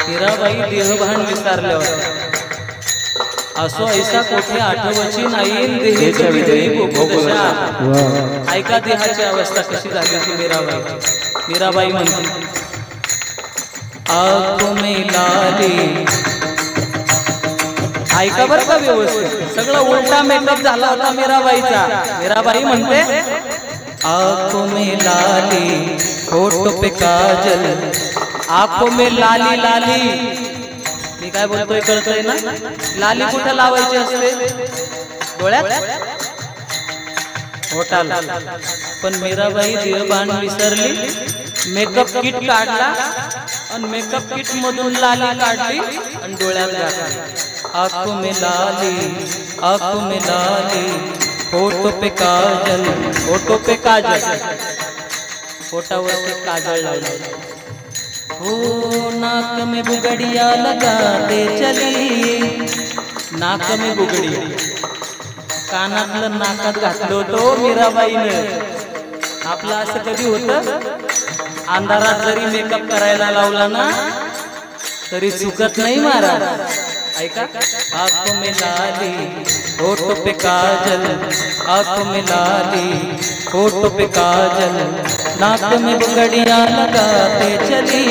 [SPEAKER 2] मीराबाई देहभान विसरल्या होत्या. असो ऐसा कोठे आठवची नाही देहेची विजयी गोकुदशा. ऐका देहाची अवस्था कशी झाली ती मीराबाई. मीराबाई म्हणते, आँखों में लाली. ऐका बरं का व्यवस्थित, सगळं उलटा मेकअप झाला होता मीराबाईचा. मीराबाई म्हणते, आँखों में लाली, होठों पे काजल, आँखों में लाली. लाली मी काय बोलतोय कळतंय ना. लाली कुठे लावायची असते? डोळ्यात, होठाला. पण मीराबाई देहभान विसरली, मेकअप किट काढला आणि मेकअप किट मधून लाली काढली आणि डोळ्यात घातली. आँखों में लाली, आँखों में लाली, होठों पे काजल, होठों पे काजल, होठावर काजल लावली. हो नाक में बुगड़िया लगाते चली, नाक में बुगड़िया, कानातलं नाकात घातलं होतं मीराबाईनं. आपलं असं कधी होतं, अंधारात जरी मेकअप करायला लावला ना तरी चुकत नाही महाराज. ऐका, आँखों में लाली, होठों पे काजल, आँखों में लाली, होठों पे काजल, नाक में बुगड़िया लगाते चली,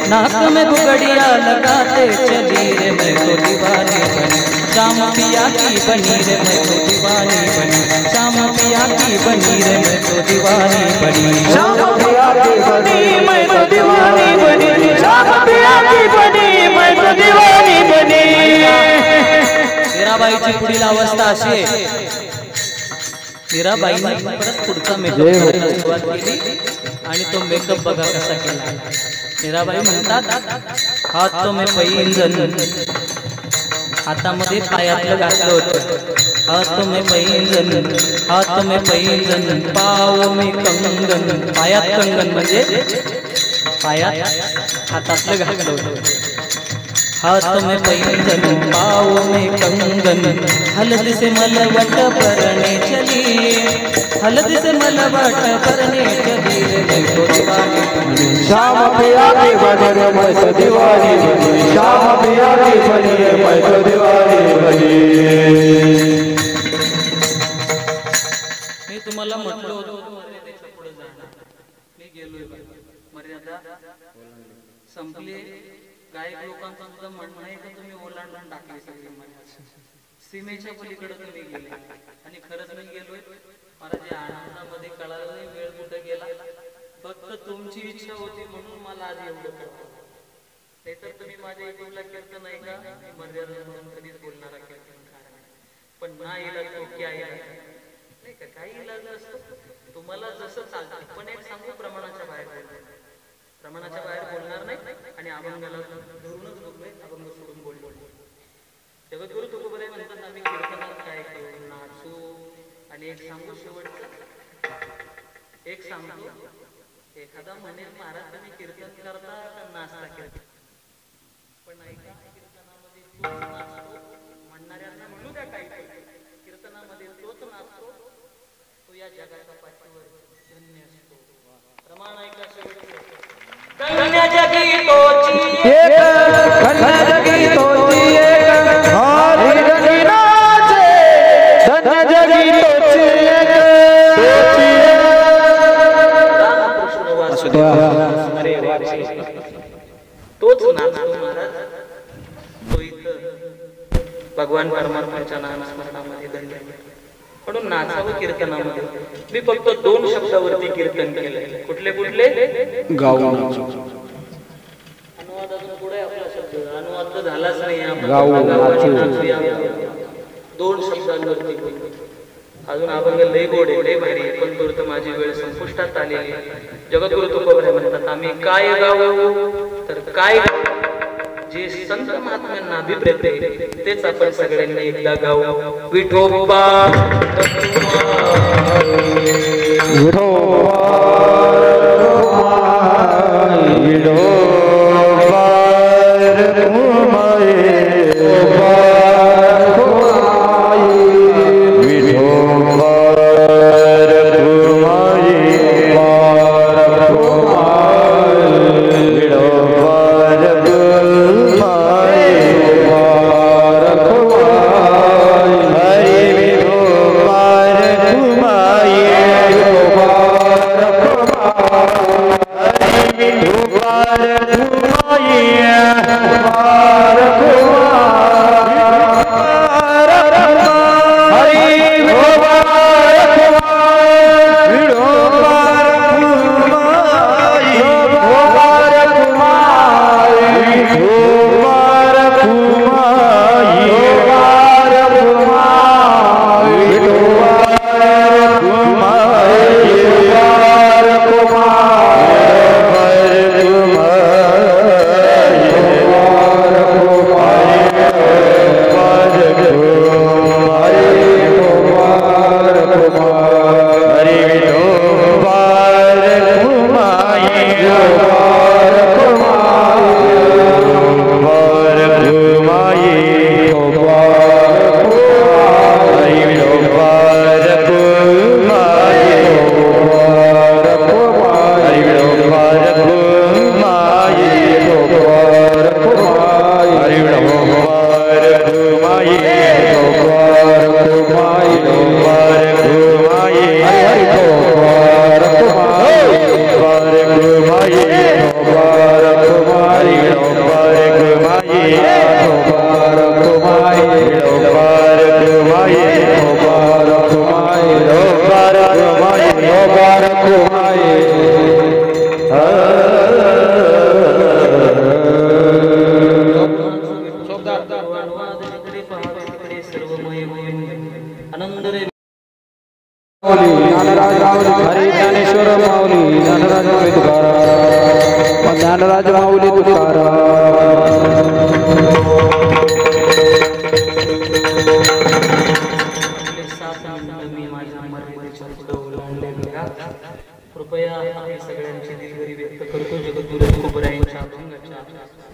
[SPEAKER 2] नाक में बुगड़िया लगाते चली रे मैं तो दीवानी बनी, शाम पिया की बनी रे मैं तो दीवानी बनी, शाम पिया की बनी रे मैं तो दीवानी बनी,
[SPEAKER 3] शाम पिया की बनी मैं तो दीवानी बनी, शाम पिया की बनी मैं तो दीवानी बनी.
[SPEAKER 2] मीराबाईची पुढील अवस्था अशी आहे. मीराबाईने परत पुढचा मेकअप करायला सुरुवात केली आणि तो मेकअप बघा कसा केला. मीराबाई म्हणतात, हातों में पैंजन, हातामध्ये पायातलं घातलं होतं. हातों में पैंजन, हातों में पैंजन, पाव में कंगन, पायात कंगन म्हणजे पायात हातातलं घातलं होतं. हाथों में पैंजन, पाँव में कंगन, हलद से मलबट परने चली, हलद से मलबट परने चली रे मैं तो दीवानी बनी,
[SPEAKER 3] शाम पिया की बनी रे मैं तो दीवानी बनी, शाम पिया की बनी रे मैं तो दीवानी बनी.
[SPEAKER 2] मी तुम्हाला म्हटलं होतं मर्यादेच्या पुढे जाणार. मी गेलोय. मर्यादा संपली. गायक लोकांचं सुद्धा म्हणणं आहे की तुम्ही ओलांडून टाकली सगळी मर्यादा, सीमेच्या पलीकडे तुम्ही गेले. आणि खरंच मी गेलोय. मला जे आनंदामध्ये कळालं नाही वेळ कुठे गेला. फक्त तुमची इच्छा होती म्हणून मला आज एवढं कळलं. नाहीतर तुम्ही माझ्या युट्यूबला कीर्तन आहे का मी मर्यादा म्हणून कधीच बोलणारा कीर्तनकार नाही. पण ना इलाज तो क्या इलाज नाही का, काही इलाज नसतो. तुम्हाला जसं चालतं. पण एक सांगू, प्रमाणाच्या बाहेर बोलणार, प्रमाणाच्या बाहेर बोलणार नाही आणि अभंगाला धरूनच बोललोय, अभंग सोडून बोललो. जगद्गुरु तुकोबराय म्हणतात, आम्ही कीर्तनात काय करू, नाचू. आणि एक सांगू शेवटचं, एक सांगतो. एखादा म्हणेल महाराज तुम्ही कीर्तन करता का नाचता कीर्तन, पण ऐका कीर्तनामध्ये तोच नाचतो. म्हणणाऱ्यांना म्हणू द्या काही, कीर्तनामध्ये तोच नाचतो तो या जगाच्या पाठीवर धन्य असतो. प्रमाण ऐका शेवटचं, धन्य जगी तोची
[SPEAKER 3] एक, धन्य जगी तोची एक, हरी जगी नाचे, धन्य जगी तोची एक, तोची एक.
[SPEAKER 2] रामकृष्ण वासुदेव. अरे वा, तोच तोच नाचतो महाराज, तो इथं भगवान परमात्म्याच्या नामस्मरणामध्ये दंड म्हणून नाचावं कीर्तनामध्ये. मी फक्त 2 शब्दावरती कीर्तन केलंय. कुठले कुठले?
[SPEAKER 3] गाऊ
[SPEAKER 2] अनुवाद अजून पुढे आपला शब्द अनुवाद तर झालाच नाही.
[SPEAKER 3] गाऊ, नाचू.
[SPEAKER 2] 2 शब्दांवरती अजून अभंग लय गोड आहे, लय भारी आहे. पण तुर्त माझी वेळ संपुष्टात आलेली. जगद्गुरु तुकोबराय म्हणतात आम्ही काय गाऊ, तर काय जे संत महात्म्यांना अभिप्रेत आहे तेच आपण सगळ्यांनी एकदा गाऊ. विठोबा
[SPEAKER 3] ज्ञानराज माऊली तुकाराम.
[SPEAKER 2] कृपया आम्ही सगळ्यांची दिलगिरी व्यक्त करतो. जगद्गुरु तुकोबरायांच्या अभंगाच्या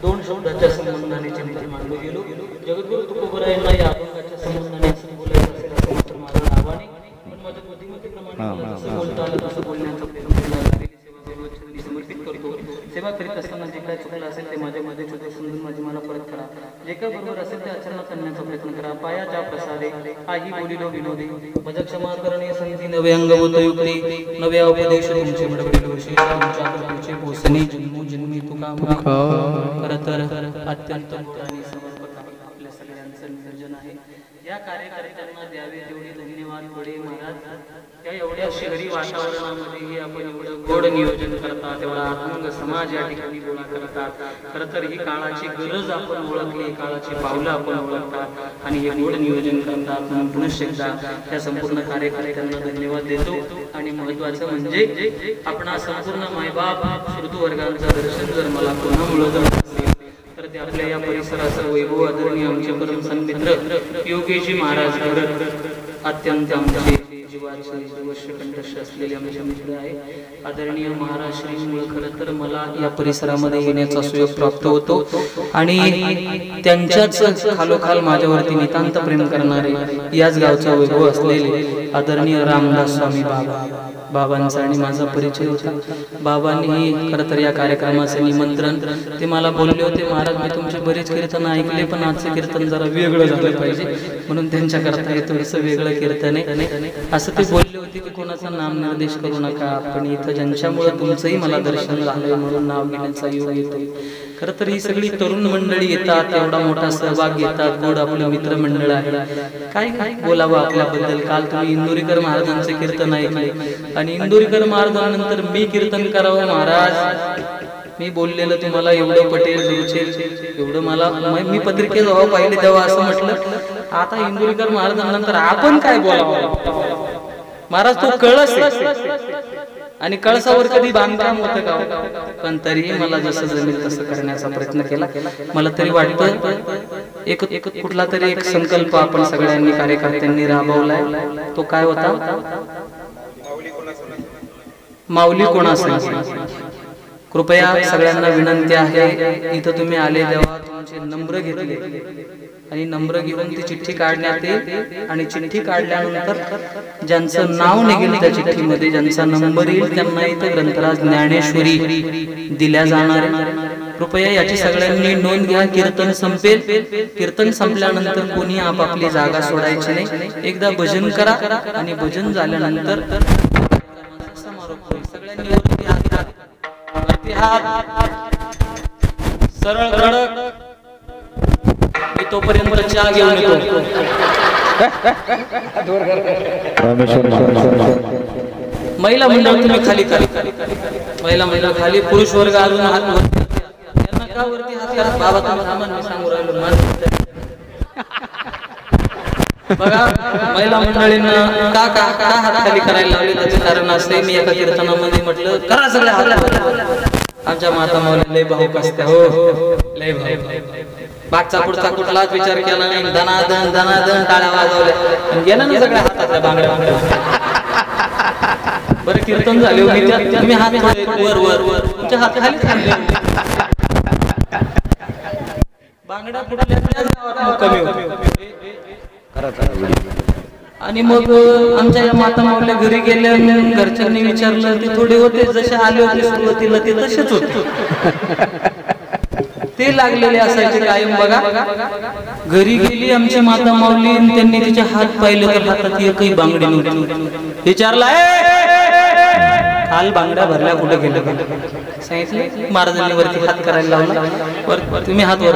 [SPEAKER 2] 2 शब्दाच्या संबंधाने चिंतन मांडलो गेलो. जगद्गुरु तुकोबरायांना या अभंगाच्या संबंधाने बोलायचं असेल असं मात्र माझ्या नावाने पण माझ्या बुद्धिमत्तेप्रमाणे जसं बोलता आलं तसं बोलण्याचा प्रयत्न केला. समर्पित करतो. सेवा करीत असताना जे काय चुकलं असेल ते माझ्यामध्ये छोटे समजून माझी मला परत करा. जे काय बरोबर असेल ते आचरणात आणण्याचा प्रयत्न करा. पायाच्या प्रसादे काही बोलिलो विनोदी मज क्षमा करणे संधी नवे अंगवत युक्ती नव्या उपदेश तुमचे मडवडील विशेष तुमच्या कृपेचे पोसणे जन्मोजन्मी तुका मुख खरतर अत्यंत आणि समर्पक आपल्या सगळ्यांचं नियोजन आहे. या कार्यकर्त्यांना द्यावे तेवढे धन्यवाद बडे महाराज. या एवढ्या शहरी वातावरणामध्येही आपण एवढं गोड नियोजन करतात, एवढा अभंग समाज या ठिकाणी गोळा करतात. खरं तर ही काळाची गरज आपण ओळखली, काळाची पावलं आपण ओळखतात आणि हे गोड नियोजन करतात. म्हणून पुनश्च एकदा त्या संपूर्ण कार्यकर्त्यांना धन्यवाद देतो. आणि महत्वाचं म्हणजे आपणा संपूर्ण मायबाप श्रुतवर्गांचं दर्शन जर मला पुन्हा मिळत असेल तर ते आपल्या या परिसराचं वैभव आदरणीय आमचे परम सन्मित्र योगेजी महाराज भरत अत्यंत आमचे जीवाचे जीवश्रकंठस्थ असलेले आमचे मित्र आहे. आदरणीय महाराज श्रीमुळे खरं तर मला या परिसरामध्ये येण्याचा सुयोग प्राप्त होतो आणि त्यांच्याच खालोखाल माझ्यावरती नितांत प्रेम करणारे याच गावचा वैभव असलेले आदरणीय रामदास स्वामी बाबांचा आणि माझा परिचय होता. बाबांनी खरं तर या कार्यक्रमाचे निमंत्रण ते मला बोलले होते, महाराज मी तुमचे बरेच कीर्तन ऐकले पण आजचे कीर्तन जरा वेगळं झालं पाहिजे म्हणून त्यांच्याकरता हे थोडंसं वेगळं कीर्तन आहे असं ते बोलले होते की कोणाचा नाम निर्देश करू नका, पण इथं ज्यांच्यामुळे तुमचंही मला दर्शन झालंय म्हणून नाव घेण्याचा योग येतो. खरं तर ही सगळी तरुण मंडळी येतात, एवढा मोठा सहभाग घेतात, गोड आपलं मित्र मंडळ आहे. काय काय बोलावं आपल्याबद्दल. काल तुम्ही इंदोरीकर महाराजांचं कीर्तन ऐकले आणि इंदोरीकर महाराजांनंतर मी कीर्तन करावं महाराज. मी बोललेलं तुम्हाला एवढं पटेल रुचेल एवढं मला मी पत्रिकेत जेव्हा पाहिले तेव्हा असं म्हटलं आता इंदोरीकर महाराजांनंतर आपण काय बोलावं महाराज. तो कळस आणि कळसावर कधी बांधकाम होतं का. पण तरीही मला जसं जमेल तसं करण्याचा प्रयत्न केला. मला तरी वाटतं एक कुठला तरी एक संकल्प आपण सगळ्यांनी कार्यकर्त्यांनी राबवलाय. तो काय होता. माऊली कोणासाठी. कृपया सगळ्यांना विनंती आहे इथं तुम्ही आले तेव्हा तुमचे नंबर घेतले आणि नंबर घेऊन ती चिठ्ठी काढण्यात येईल आणि चिठ्ठी काढल्यानंतर ज्यांचं नाव निघेल त्या चिठ्ठीमध्ये ज्यांचा नंबर येईल त्यांना इथं ग्रंथराज ज्ञानेश्वरी दिल्या जाणार. कृपया याची सगळ्यांनी नोंद घ्या. कीर्तन संपेल. कीर्तन संपल्यानंतर कोणी आपापली जागा सोडायची नाही. एकदा भजन करा आणि भजन झाल्यानंतर समारोप होईल. सगळ्यांनी वरती हात सरळ कडक. मी तोपर्यंत चहा घेऊन येतो. महिला मंडळ तुम्ही खाली खाली महिला मंडळ खाली. पुरुष वर्ग अजून हात वरती. यांना का वरती हात करा बाबा. तुम्हाला मी सांगू राहिलो बघा. महिला मंडळींना का का का हात खाली करायला लावले त्याचे कारण असते. मी एका कीर्तनामध्ये म्हटलं करा सगळे हात. आमच्या माता माऊली लय भाऊक असते. हो लय भाऊ. मागचा पुढचा कुठलाच विचार केला नाही. दनादन दनादन टाळ्या वाजवल्या गेला ना सगळ्या हातातल्या बांगड्या. बरं कीर्तन झाले तुम्ही हात वर वर वर तुमच्या हात खाली थांबले. बांगड्या फुटल्या कमी होते. आणि मग आमच्या या माता माऊल्या घरी गेल्या. घरच्यांनी विचारलं ते थोडे होते जसे आले होते सुरुवातीला ते तसेच होते. ते लागलेले असायचे कायम. बघा घरी गेली आमची माता माऊली त्यांनी तिचे हात पाहिले तर हातात एकही बांगडी नव्हती. विचारला काल बांगड्या भरल्या कुठे गेलं. सांगितलं महाराजांनी वरती हात करायला लावला. तुम्ही हात वर.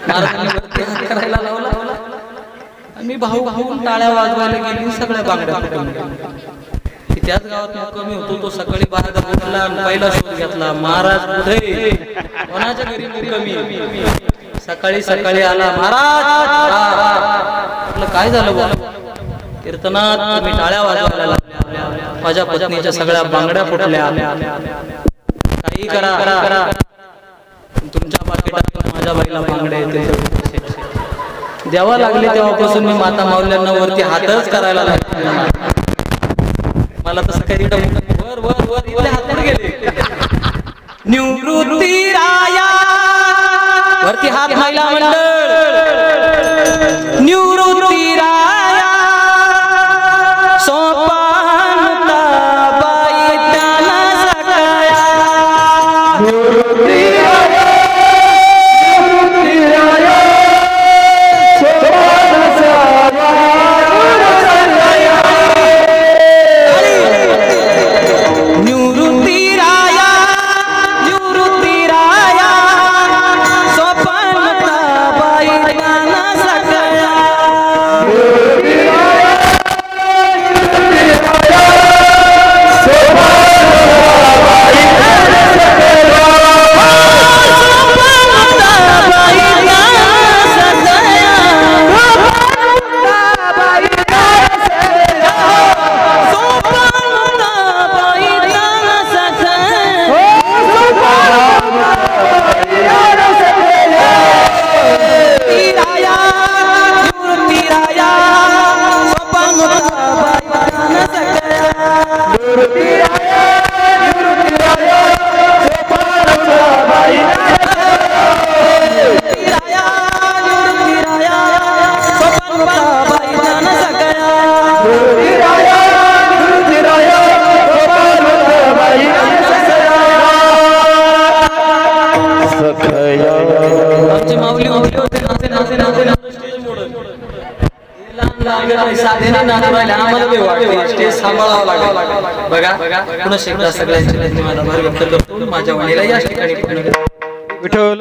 [SPEAKER 2] महाराजांनी वरती हात करायला लावला. मी भाऊ भाऊ टाळ्या वाजवायला गेली. सगळ्या बांगड्या फुटून. त्याच गावात कमी होतो. तो सकाळी बाहेर उठला पहिला शोध घेतला महाराज कुठे कोणाच्या घरी कमी. सकाळी सकाळी आला महाराज. काय झालं बोला. कीर्तनात तुम्ही टाळ्या वाजवायला लागल्या. माझ्या पत्नीच्या सगळ्या बांगड्या फुटल्या. काही करा तुमच्या पाकिटातून माझ्या बाईला बांगड्या येते. द्यावा लागले तेव्हापासून मी माता माऊल्यांना वरती हातच करायला लागले. मला तसं काही वर वर वर इथले हात पुढे गेले. निवृत्ती राया वरती हात महिला मंडळ. निवृत्ती राया सोपानता बाई त्यांना सगळ्या. निवृत्ती राया निवृत्ती राया बघा पुन्हा एकदा सगळ्यांचे धन्यवाद आभार व्यक्त करतो. माझ्या वाणीला या ठिकाणी विठ्ठल